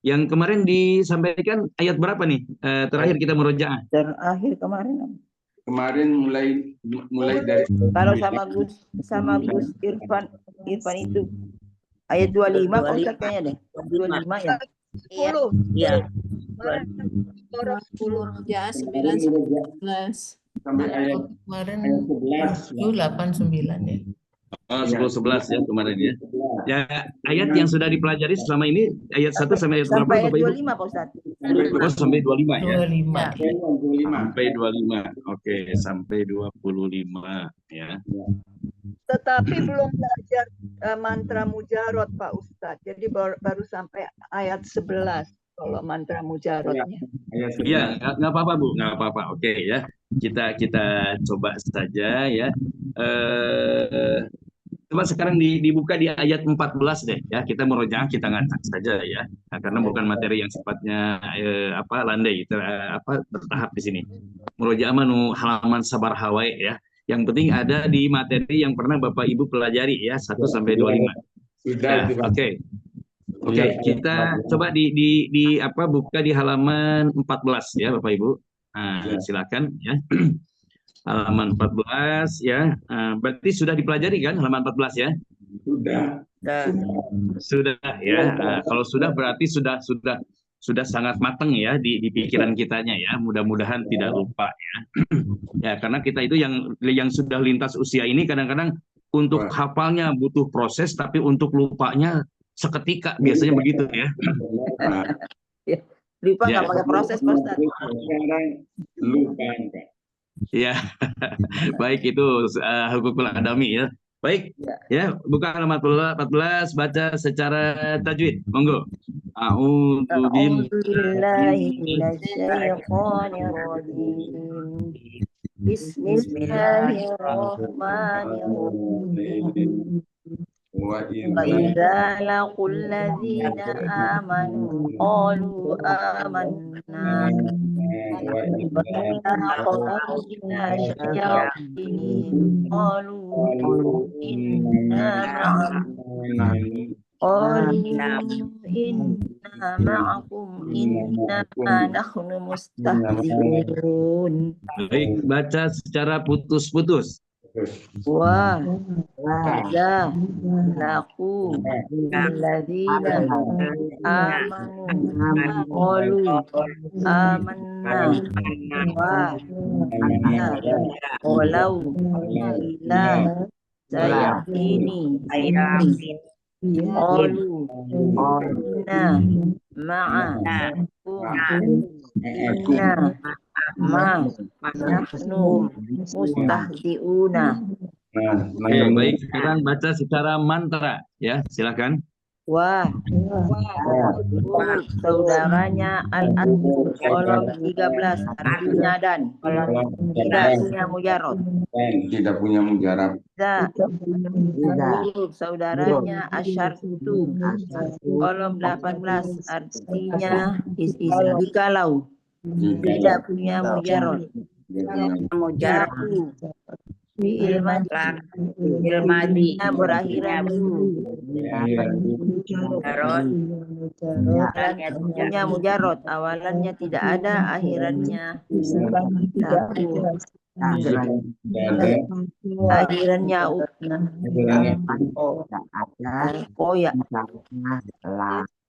yang kemarin disampaikan, ayat berapa nih? Terakhir kita murojaah. Terakhir kemarin mulai dari kalau sama Gus Irfan itu ayat 25 Pak Ustaz kayaknya deh. 25 ya. 10. Iya. Orang 10. Ya, 9, 11. sampai ayat Kemarin 11. 8, 9 ya. Oh, 10-11 ya kemarin, ya. Ya, ayat yang sudah dipelajari selama ini ayat 1 sampai ayat berapa Sampai ayat Bapak Ibu? 25 Pak Ustaz. Oh, sampai 25 ya? 25. Sampai 25. Oke, sampai 25 ya. Tetapi belum belajar mantra mujarot Pak Ustadz. Jadi baru sampai ayat 11 kalau mantra mujarotnya. Iya, nggak apa-apa Bu, nggak apa-apa. Oke ya, kita coba saja ya. Coba sekarang dibuka di ayat 14 deh ya. Kita merojaah, kita ngacak saja ya. Nah, karena bukan materi yang sifatnya landai, bertahap di sini. Murojaah manu halaman sabar Hawaii ya. Yang penting ada di materi yang pernah Bapak Ibu pelajari ya, 1 sampai 25. Ya, oke. Oke, kita coba buka di halaman 14 ya Bapak Ibu. Nah, silakan ya. Halaman 14 ya. Berarti sudah dipelajari kan halaman 14 ya? Sudah ya. Kalau sudah berarti sudah sangat matang ya di pikiran kitanya ya. Mudah-mudahan tidak lupa ya. Ya, karena kita itu yang sudah lintas usia ini kadang-kadang untuk hafalnya butuh proses, tapi untuk lupanya seketika biasanya begitu ya. Lupa Ya. nggak pakai proses Pak Ustadz. Sekarang lupa Pak. Ya, baik itu hukukul adami ya. Baik, ya buka halaman 14, baca secara tajwid. Monggo. A'udzu billahi minasyaitonir rajim. Bismillahirrahmanirrahim. Wa وَإِذَا لَقُوا الَّذِينَ آمَنُوا قَالُوا آمَنَّا وَإِذَا خَلَوْا إِلَى شَيَاطِينِهِمْ قَالُوا إِنَّا مَعَكُمْ إِنَّمَا نَحْنُ مُسْتَهْزِئُونَ. Baik, baca secara putus-putus. وَإِذَا لَقُوا الَّذِينَ آمَنُوا قَالُوا آمَنَّا وَإِذَا خَلَوْا إِلَى شَيَاطِينِهِمْ قَالُوا إِنَّا مَعَكُمْ إِنَّمَا نَحْنُ مُسْتَهْزِئُونَ. Oke, baik. Sekarang baca secara mantra ya, silakan. Wah, saudaranya Al-Asr kolom 13 artinya dan tidak punya mujarot. Tidak punya mujarab. Saudaranya Asyartu kolom 18 artinya jikalau tidak punya mujarot. Mujarot Ilmadi berakhiran punya mujarot, awalannya tidak ada, akhirannya akhirannya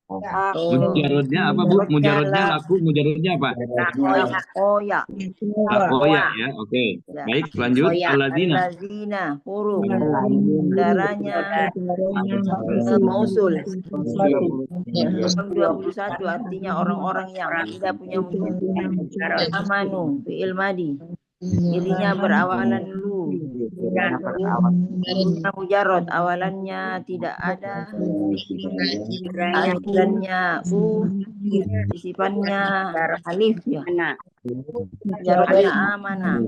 Mujarotnya apa Bu? Mujarotnya laku, mujarotnya apa? Koya ya, oke. Baik, lanjut. Alladzina huruf darahnya mausul 21 artinya orang-orang yang tidak punya mujarot. Amanu fi'il madi dirinya berawalan lu mujarot, awalannya tidak ada, akhirannya sisipannya alif ya. Mujarotnya amanah.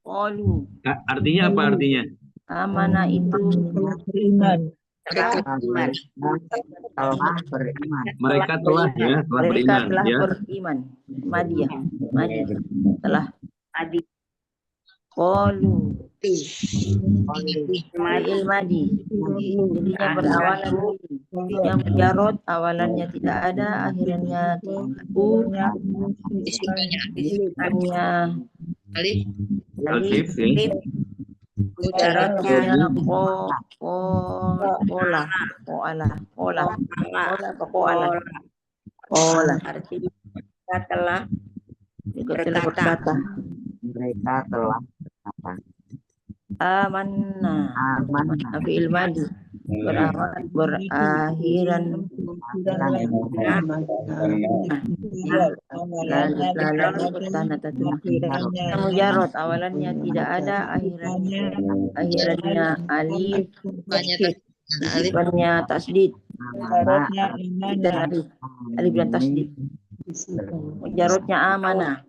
Qalu. Artinya apa artinya? Amanah itu mereka telah beriman. Madi telah qalu fi'il madi jadinya berawalan yang mujarot, awalannya tidak ada, akhirannya sisipannya alif. Mujarotnya artinya telah berkata. Mereka telah Amanna fi'il madi berakhiran mujarot, awalannya tidak ada, akhirannya alif, sifatnya tasdid, alif dan tasdid. Mujarotnya amanah,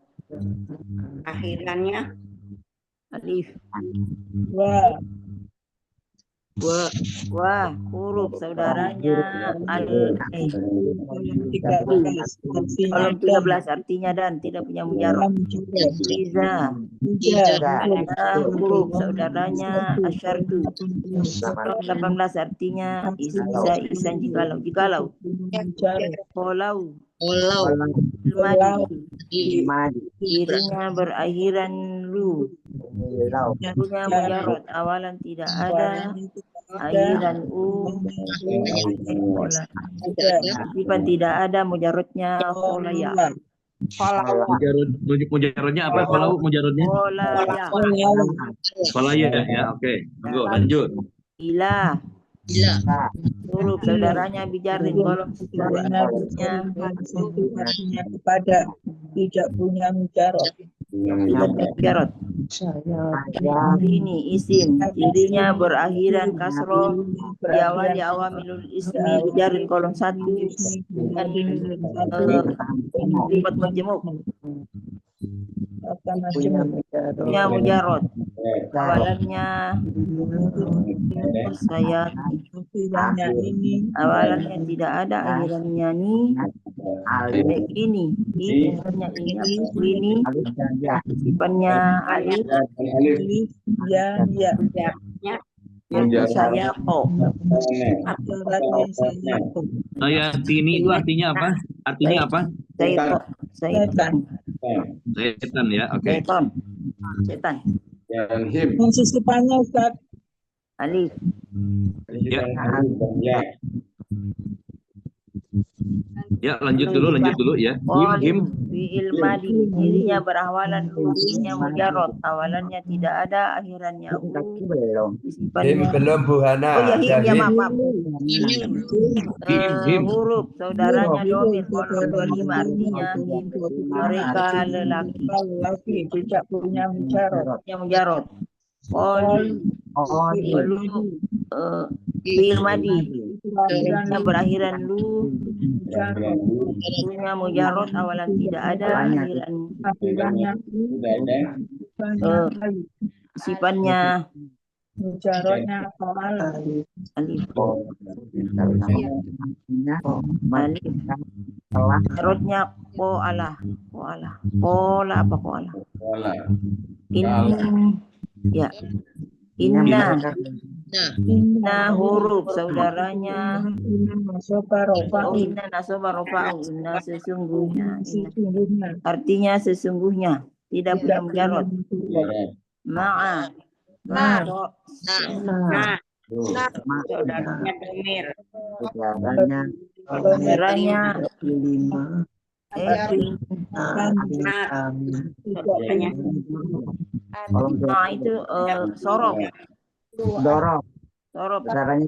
akhirannya alif. Wah, huruf saudaranya al kolom 13 artinya dan tidak punya mujarot. Iza huruf saudaranya asyartu kolom 18 artinya isan jikalau kolau dirinya berakhiran lu, punya mujarot, awalan tidak ada, akhiran sifat tidak ada, mujarotnya kolaya. Mujarotnya apa? Kalau mujarotnya kolaya ya, oke. Tunggu, lanjut. Ila huruf saudaranya bijarin kolom artinya kepada tidak punya mujarot. Ini isim, cirinya berakhiran kasroh, diawali awamilul ismi bijarin kolom 1 dan sifat majmuk. Punya mujarot, awalannya saya awalannya tidak ada, akhirannya ini sifatnya alif saya Saya ini itu artinya apa? Artinya apa? Setan Ya, oke. Setan. Sisipannya Ustaz. Alif. Ya, lanjut dulu ya. Him. Fi'il madi, dirinya berawalan dirinya mujarot, awalannya tidak ada, akhirannya belum Bu Hana. Oh ya, him ya, maaf. Huruf saudaranya domir kolom 25 artinya mereka lelaki tidak punya mujarot. Fi'il madi dirinya berakhiran lu, punya mujarot, awalan tidak ada, akhirannya sifatnya mujarotnya alif. Mujarotnya koala inna huruf saudaranya inna nasoba rofa'u, inna sesungguhnya, artinya sesungguhnya, tidak punya mujarot. Ma'a saudaranya domir, saudaranya itu sorof. Saudaranya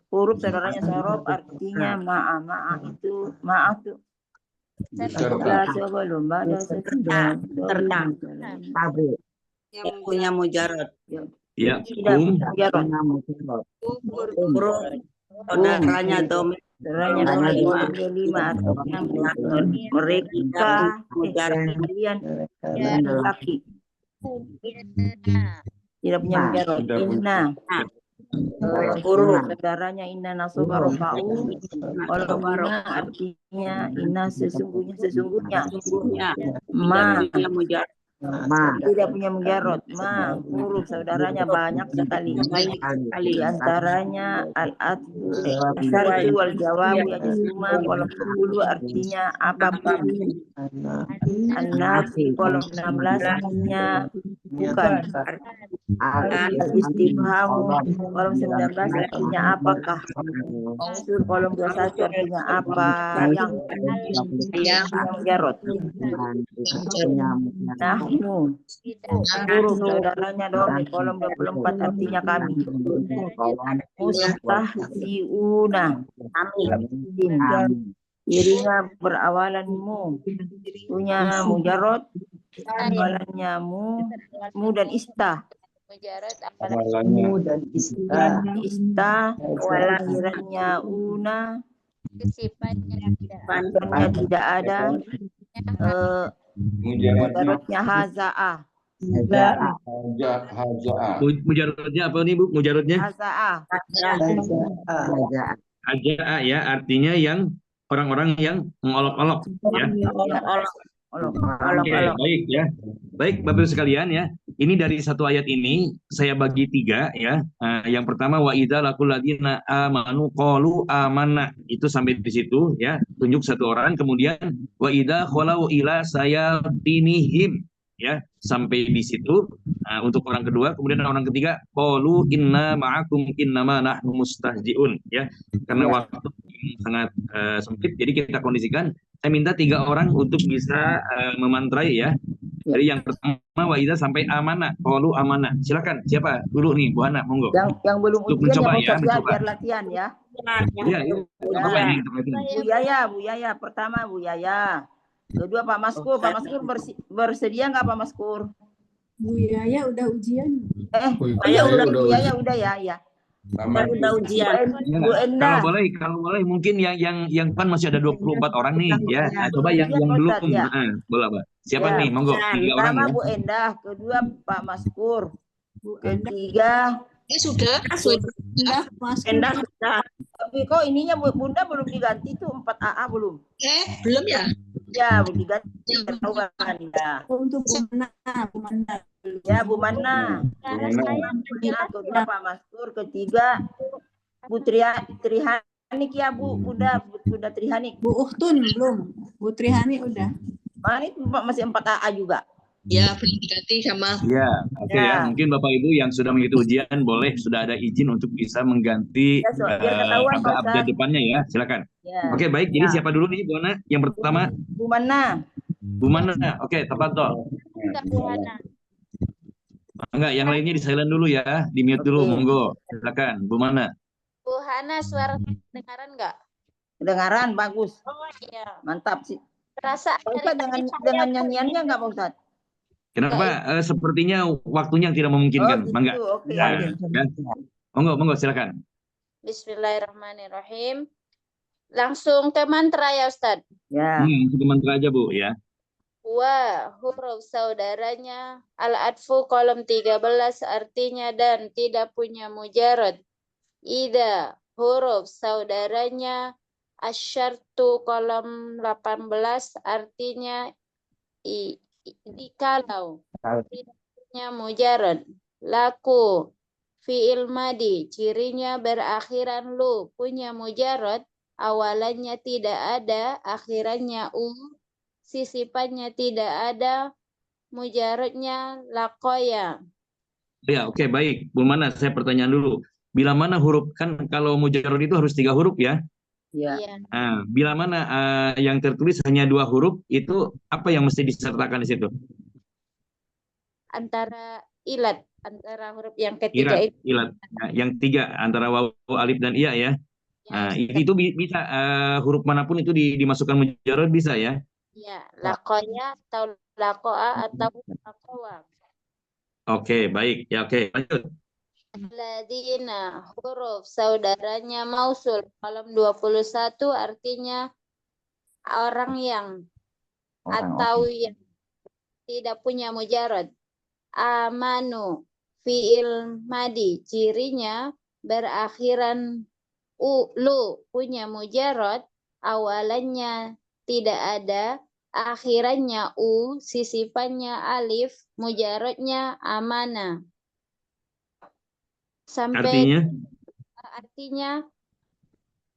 huruf saudaranya sorof, artinya ma'a itu sebelum yang punya mujarot. Ya, tidak mujarot. Saudaranya domir, lima mereka kalian laki tidak punya mujarot. Inna huruf saudaranya inna nasoba rofa'u, kalau artinya inna sesungguhnya ma tidak punya mujarot. Ma huruf saudaranya banyak sekali, di antaranya al-asyartu wal jawab ya semua kolom 10 artinya apapun. An-nas kolom 16 artinya bukan. Al-istifhamu kolom 19 artinya apakah? Maksud kolom 21 artinya apa? Yang mujarot. Nahnu huruf saudaranya domir kolom 24 artinya kami. Mustahziuna dirinya berawalan mu, punya mujarot awalannya mu dan ista. Amalannya Dan ista akhirannya una, panjangnya tidak ada, mujarotnya hazaa. Mujarotnya apa nih Bu? Mujarotnya Hazaa. Ajaa ya, artinya yang orang-orang yang mengolok-olok ya. Oke, baik ya. Baik, Bapak Ibu sekalian ya. Ini dari satu ayat ini saya bagi 3 ya. Yang pertama wa idza laqul ladzina amanu qalu amanna. Itu sampai di situ ya. Tunjuk satu orang, kemudian wa idza khalau ila sayatinihim ya, sampai di situ. Untuk orang kedua, kemudian orang ketiga qalu inna ma'akum innama nahnu mustahzi'un ya. Karena waktu sangat sempit, jadi kita kondisikan. Saya minta 3 orang untuk bisa memantrai ya. Dari yang pertama wa idza sampai amana, qalu amana. Silakan, siapa dulu nih, Bu Hana, monggo. Yang belum Untuk ujian mencoba ya, mencoba. biar latihan ya. Iya, coba ini untuk latihan. Bu Yaya, pertama Bu Yaya. Kedua Pak Maskur bersedia nggak Pak Maskur? Bu Yaya udah ujian. Bu Yaya udah ya. Udah ujian. Bu Endah. Kalau boleh mungkin yang kan masih ada 24 orang nih ya. Coba yang belum. Boleh, Pak. Siapa nih? Monggo. 3 orang Pertama ya. Bu Endah, kedua Pak Maskur. Ketiga Sudah, Mas. Endah sudah. tapi kok ininya Bunda belum diganti tuh 4AA belum? Belum ya? Ya, belum diganti. Ketahuan ya. Untuk Bu Mana. Ya, Bu Mana. Kedua Pak Maskur, ketiga Bu Trihanik ya Bu, Bunda Trihanik. Bu Uhtun belum. Bu Trihani udah. Manik masih 4AA juga. Ya, belum diganti sama. Ya, oke ya. Mungkin Bapak Ibu yang sudah mengikuti ujian boleh sudah ada izin untuk bisa mengganti update depannya ya. Silakan. Ya. Oke, baik. Jadi siapa dulu nih, Bu Ana? Yang pertama? Bu Mana. Bu Mana. Oke, tafadhol. Enggak, yang lainnya di silent dulu ya. Di mute dulu, monggo. Silakan, Bu Mana. Bu Hana, suara kedengaran nggak? Kedengaran, bagus. Iya. Mantap sih. Rasa dengan nyanyiannya nggak Pak Ustadz? Kenapa? Sepertinya waktunya yang tidak memungkinkan. Bangga. Oke. Monggo, silakan. Bismillahirrahmanirrahim. Langsung ke mantra ya Ustadz. Ya. Ke mantra aja Bu ya. Wa huruf saudaranya al-atfu kolom 13 artinya dan tidak punya mujarad. Ida huruf saudaranya asyartu kolom 18 artinya dikalau tidak punya mujarad. Laku fi'il madi cirinya berakhiran lu punya mujarad, awalannya tidak ada, akhirannya sisipannya tidak ada, mujaradnya lakoya. Ya, oke, baik. Bu Mana, saya pertanyaan dulu. Bila mana huruf, kan kalau mujarad itu harus 3 huruf ya? Iya. Nah, bila mana yang tertulis hanya 2 huruf, itu apa yang mesti disertakan di situ? Antara ilat, antara huruf yang ketiga itu. Ilat. Nah, yang 3 antara wawu, alif dan iya ya. Nah, itu bisa huruf manapun itu dimasukkan mujarad bisa ya? Ya, lakoya atau lakoa atau lakowa. Oke, baik. Ya, oke. Lanjut. Ladina huruf saudaranya mausul kolom 21 artinya orang yang atau yang tidak punya mujarad. Amanu fi'il madi cirinya berakhiran lu punya mujarad, awalannya tidak ada, akhirannya sisipannya alif, mujaradnya amana. Sampai artinya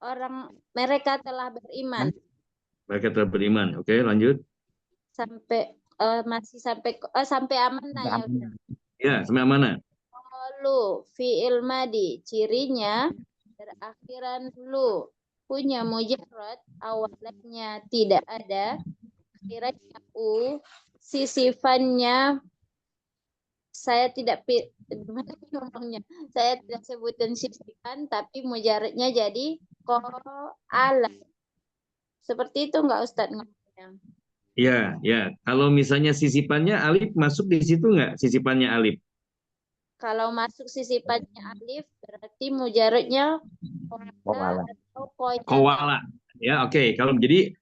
orang mereka telah beriman. Mereka telah beriman. Oke, lanjut. Sampai masih sampai amanah ya. Ya, sampai amanah. lu, fi'il madi, cirinya berakhiran lu. Punya mujarrad, awalnya tidak ada, akhirannya u, sisifannya saya tidak gimana ngomongnya? Saya tidak sebutin sisifan, tapi mujarradnya jadi qala. Seperti itu enggak Ustadz ngomongnya? Ya, ya. Kalau misalnya sisipannya alif masuk di situ nggak? Sisipannya alif. Kalau masuk sisipannya alif berarti mujarradnya qala atau qoyala. Kowala. Ya, oke. Kalau jadi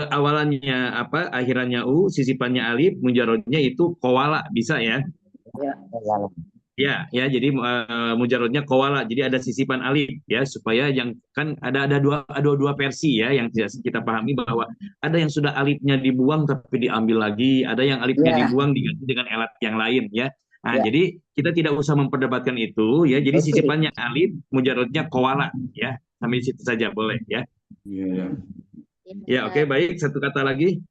awalannya apa? Akhirannya u, sisipannya alif, mujarrodnya itu kowala, bisa ya? Ya, ya. Jadi mujarrodnya kowala. Jadi ada sisipan alif ya, supaya yang kan ada dua versi ya yang kita pahami, bahwa ada yang sudah alifnya dibuang tapi diambil lagi, ada yang alifnya dibuang diganti dengan elat yang lain ya. Nah, jadi kita tidak usah memperdebatkan itu ya. Jadi sisipannya alif, mujarrodnya kowala ya. Sampai di situ saja boleh ya. Ya, oke, baik. Satu kata lagi.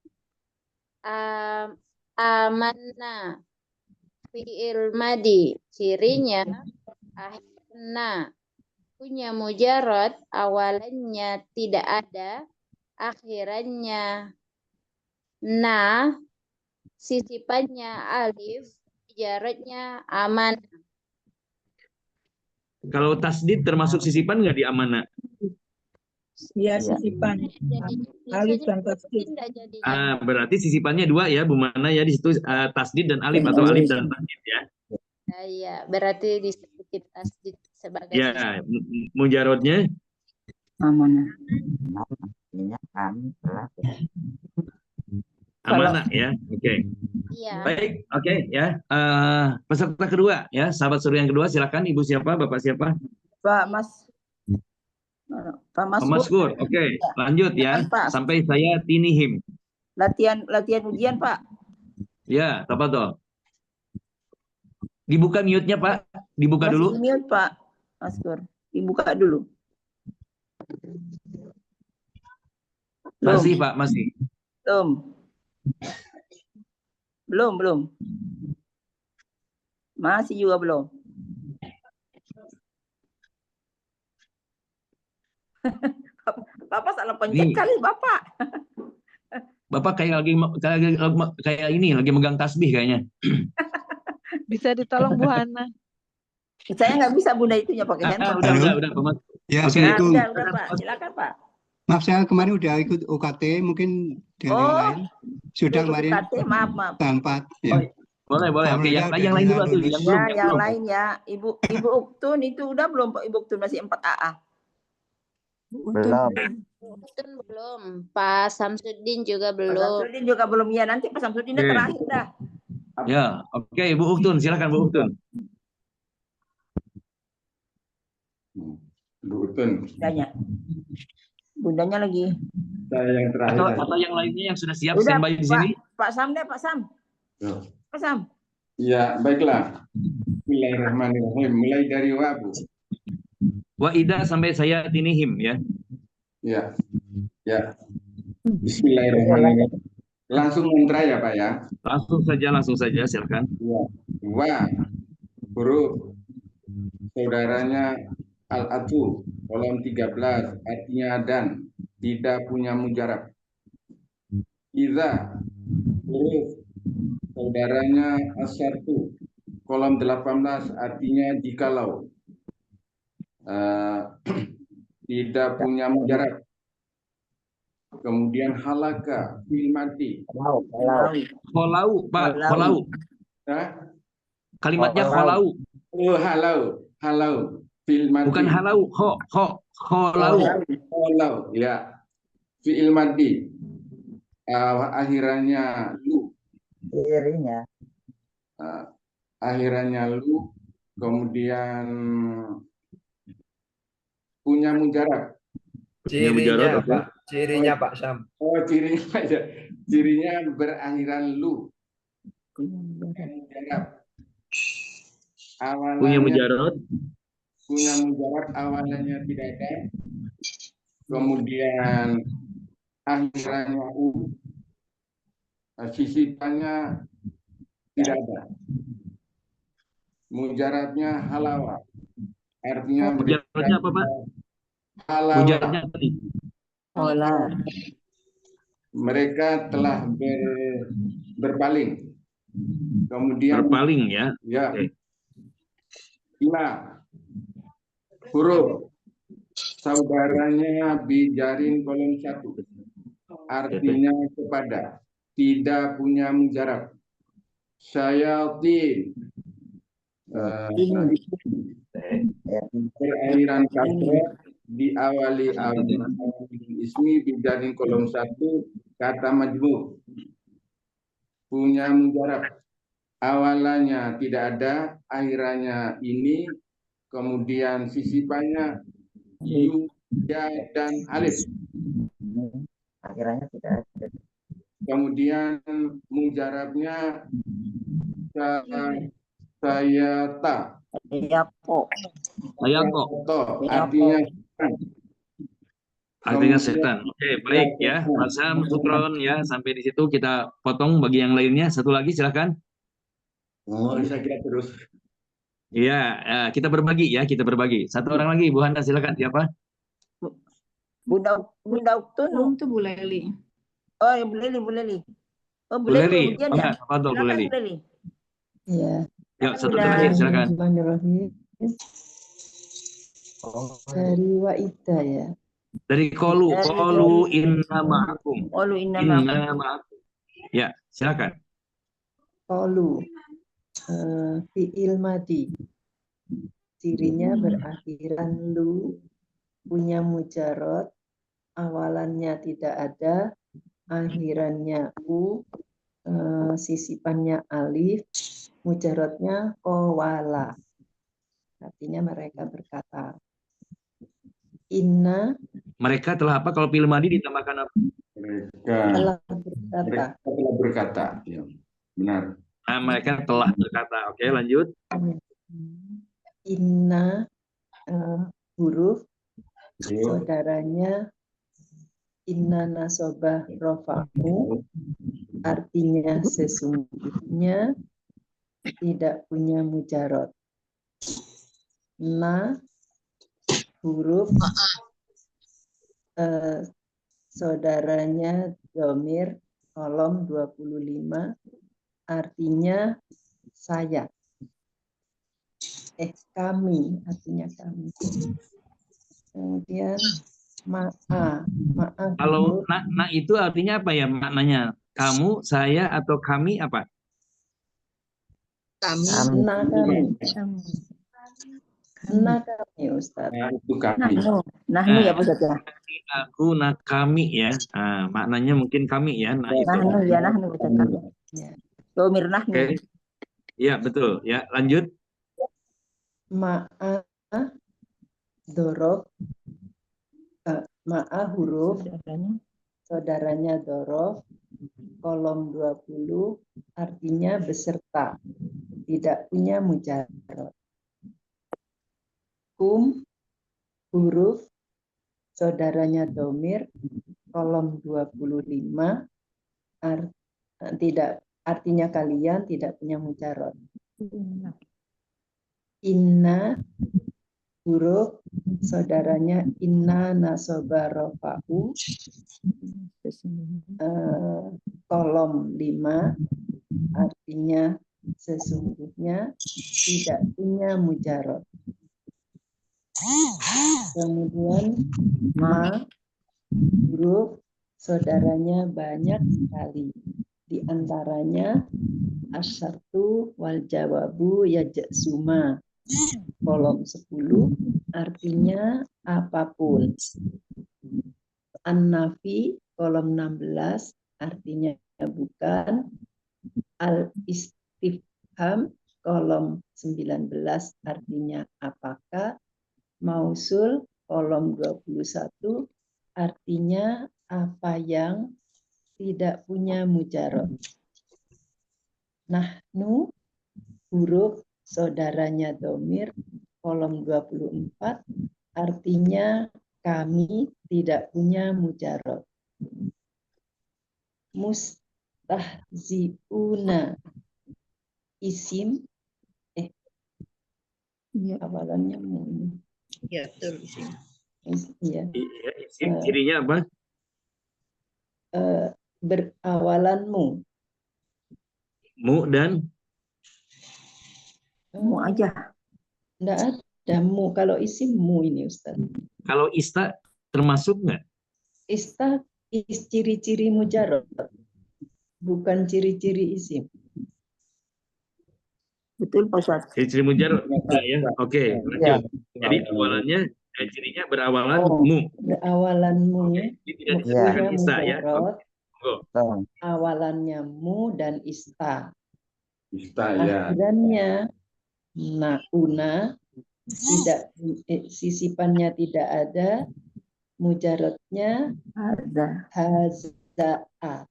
Amanna, fi'il madi, cirinya akhirna, punya mujarrad, awalannya tidak ada, akhirannya na, sisipannya alif, mujarradnya aman. Kalau tasdid termasuk sisipan nggak di amanah? Iya, sisipan. Alif dan tasdid. Berarti sisipannya dua ya, Bu Mana ya, di situ tasdid dan alif atau alif dan tasdid ya. Iya, berarti disebut tasdid sebagai Ya, mujarrodnya Amanah. amanah ya. Oke. Iya. Baik, oke ya. Peserta kedua ya, sahabat suruh yang kedua, silakan. Ibu siapa, Bapak siapa? Pak Maskur. Oke, lanjut ya. Sampai saya tinihim. Latihan ujian, Pak. Ya, tafadhol. Dibuka mute-nya, Pak. Dibuka dulu. Masih mute, Pak Maskur. Dibuka dulu. Masih, Pak, masih. Belum. Masih juga belum. Bapak salah pencet kali, Bapak. Bapak kayak lagi megang tasbih kayaknya. Bisa ditolong Bu Hana. Saya nggak bisa Bunda itunya pakai handphone. Udah, Pak. Ya, Nah, Assalamualaikum. udah, Pak. Silakan, Pak. Maaf, saya kemarin udah ikut UKT, mungkin dengan yang lain. Sudah kemarin. UKT, maaf. Tempat. Ya. Boleh. Oke, yang lain dulu tuh. Yang lain ya. Ibu Uktun itu udah belum, Pak? Ibu Uktun masih 4 AA. Belum. Pak Samsudin juga belum. Pak Samsudin juga belum. Ya, nanti Pak Samsudin terakhir dah. Ya, oke, Bu Uktun, silakan Bu Uktun. Bu Uktun. Bundanya lagi. Saya yang terakhir. Atau yang lainnya yang sudah siap standby di sini? Pak Sam deh, Pak Sam. Pak Sam. Ya, baiklah. Bismillahirrahmanirrahim. Mulai dari wa, Bu. Wa ida sampai saya tinihim ya. Ya. Bismillahirrahmanirrahim. Langsung mantra ya, Pak ya. Langsung saja, silakan. Ya. Wa, huruf saudaranya al-atu, kolom 13, artinya dan, tidak punya mujarab. Iza, huruf saudaranya as-sartu, kolom 18, artinya jikalau. Tidak punya mujarab. Kemudian halaka, fi'il mati. Kholau, Pak, kholau. Kalimatnya kholau. Oh, halau. Fi'il mati. Bukan halau, kholau. Kholau, ya. Fi'il mati. Akhirannya lu. Akhirannya lu. Kemudian punya mujarab. Cirinya Pak Sam. Oh, cirinya berakhiran lu. Mujarab. Punya mujarab. Punya mujarab, awalannya tidak ada. Kemudian akhirannya u. Sisipannya tidak ada. Mujarabnya halawa. Artinya mereka Mujarabnya apa, Pak? halawa. Mujarabnya tadi. Mereka telah berpaling. Kemudian Berpaling ya. ya. Oke. Ila huruf saudaranya bijarin kolom 1. Artinya kepada, tidak punya mujarab. Syayatin berakhiran kasrah diawali ismi bijarin kolom 1 kata majmur. Punya mujarab. Awalannya tidak ada, akhirannya ini, kemudian sisipannya ya dan alif. Akhirnya tidak ada. Kemudian mujarabnya sayata. Artinya setan. Oke, baik ya. Pasam sukron ya. Sampai di situ kita potong bagi yang lainnya. Satu lagi silakan. Oh, saya kira terus. Iya, kita berbagi ya, kita berbagi. Satu orang lagi, Bu Hana silakan. Siapa? Bunda Uktun. Belum tuh Bu Leli. Oh, ya Bu Leli. Oh, Bu Leli. ujian Oh, ya? apa tuh Bu Leli? Bu Leli. Iya. Yuk, satu terakhir silakan. Dari Waida ya. Dari Kolu inna ma'akum. Inna ma'akum. Ya, silakan. Kolu. Fi'il madi. Cirinya berakhiran lu, punya mujarot, awalannya tidak ada, akhirannya u, sisipannya alif, mujarotnya kowala. Artinya mereka berkata. Inna. Mereka telah apa? Kalau fi'il madi ditambahkan apa? Telah berkata. Ya, benar. Nah, mereka telah berkata. Oke, lanjut. Inna huruf saudaranya inna nasobah rofa'u, artinya sesungguhnya tidak punya mujarot. Na huruf saudaranya domir kolom 25, artinya saya. Kami, artinya kami. Kemudian ma'a. Kalau na itu artinya apa ya maknanya? Kamu, saya, atau kami apa? Kami. Kami, Ustaz. Itu kami. Nahnu ya Pak Ustaz ya. Aku, kami ya. Nah, maknanya mungkin kami ya. Nah, itu. Nahnu Ustaz kami. Domir nahnu. Oke. Iya, betul. Ya, lanjut. Ma'a dorof. Ma'a huruf saudaranya dorof kolom 20 artinya beserta, tidak punya mujarot. Kum huruf saudaranya domir kolom 25 tidak, artinya kalian tidak punya mujarot. Inna huruf saudaranya inna nasoba rofa'u kolom 5 artinya sesungguhnya tidak punya mujarot. Kemudian ma huruf saudaranya banyak sekali, di antaranya asyartu wal jawabu yajsuma kolom 10 artinya apapun. An-nafi kolom 16 artinya bukan. Al-istifham kolom 19 artinya apakah. Mausul kolom 21 artinya apa yang tidak punya mujarot. Nahnu huruf saudaranya domir kolom 24 artinya kami tidak punya mujarot. Mustahziuna isim Awalannya mu. Ya, betul. Iya. Isim cirinya apa? Berawalan mu. Mu dan Mu aja. Enggak ada mu. Kalau isim mu ini Ustaz. kalau ista termasuk nggak? Ista ciri-ciri mujarrad. Bukan ciri-ciri isim. Betul Pak Ustaz. Ciri mujarrad ya. Oke, lanjut. Jadi awalannya cirinya berawalan mu. Berawalan mu. Tidak disebutkan ista ya. Awalannya mu dan ista. Ista ya. Akhirannya nauna, tidak sisipannya tidak ada, mujarradnya haza'a.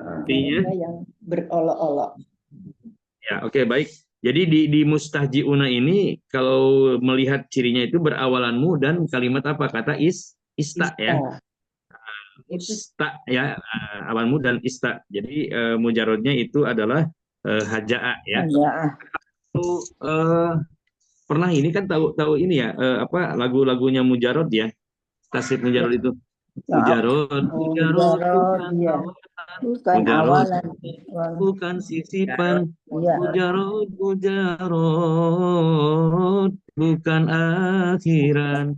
Artinya yang berolok-olok. Ya, oke, baik. Jadi di mustahjiuna ini kalau melihat cirinya itu berawalan mu dan kalimat apa? Kata ista ya. Ista ya, awalanmu dan ista. Jadi mujarodnya itu adalah haja'a ya. Pernah ini kan tahu ini ya, apa lagu-lagunya mujarod ya. Tasrif mujarod itu. Mujarod bukan awalan, bukan sisipan. Ya. Mujarod bukan akhiran.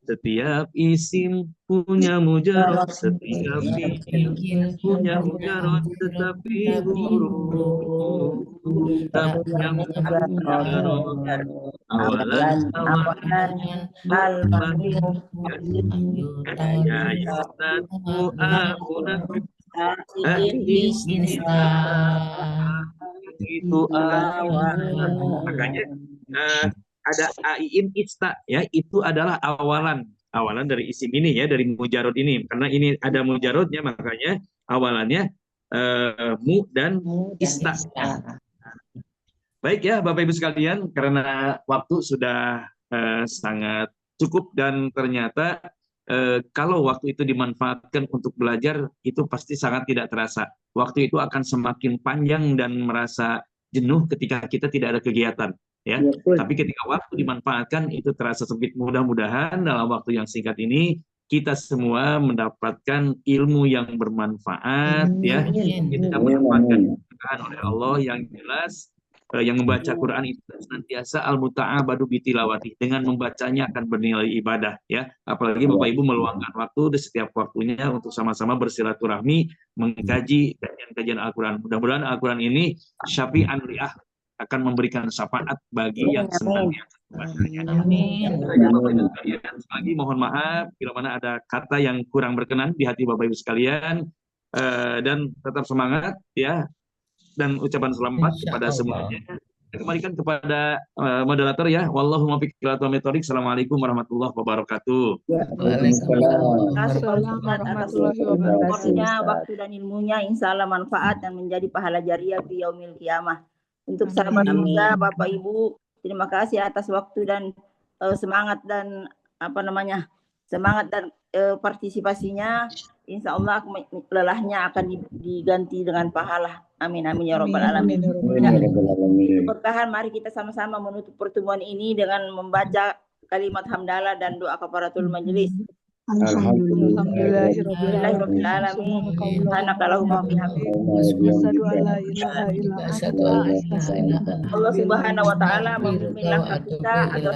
Setiap isim punya mujarod, setiap fi'il punya mujarod, tetapi huruf tak punya mujarod. Awalan itu makanya ada aim ista ya, itu adalah awalan dari isim ini ya, dari mujarod ini, karena ini ada mujarodnya makanya awalannya mu dan ista. Baik ya Bapak Ibu sekalian, karena waktu sudah sangat cukup dan ternyata kalau waktu itu dimanfaatkan untuk belajar itu pasti sangat tidak terasa. Waktu itu akan semakin panjang dan merasa jenuh ketika kita tidak ada kegiatan. Ya, tapi ketika waktu dimanfaatkan itu terasa sempit. Mudah-mudahan dalam waktu yang singkat ini kita semua mendapatkan ilmu yang bermanfaat ya. Kita mendapatkan keberkahan oleh Allah yang jelas. Yang membaca Quran itu senantiasa al-muta'abadu bitilawati, dengan membacanya akan bernilai ibadah ya. Apalagi Bapak Ibu meluangkan waktu di setiap waktunya untuk sama-sama bersilaturahmi mengkaji kajian Al-Quran. Mudah-mudahan Al-Quran ini syafi'an li'ah, akan memberikan syafaat bagi yang senantiasa membacanya. Amin. Lagi mohon maaf bila mana ada kata yang kurang berkenan di hati Bapak Ibu sekalian, dan tetap semangat ya, dan ucapan selamat kepada semuanya. Kembalikan kepada moderator ya. Wallahu muwaffiq ila aqwamit thoriq. Assalamualaikum warahmatullahi wabarakatuh. Waalaikumsalam warahmatullahi wabarakatuh. Waktu dan ilmunya insya Allah manfaat dan menjadi pahala jariah di yaumil qiyamah. Untuk sahabat muda, Bapak Ibu, terima kasih atas waktu dan semangat dan semangat dan partisipasinya. Insya Allah lelahnya akan diganti dengan pahala. Amin amin ya rabbal alamin. Berkahan, mari kita sama-sama menutup pertemuan ini dengan membaca kalimat hamdalah dan doa kafaratul majelis. Alhamdulillahirabbil alamin. Subhanakallahumma bihamdika asyhadu an la ilaha illa anta. Allah Subhanahu wa taala memimpin langkah kita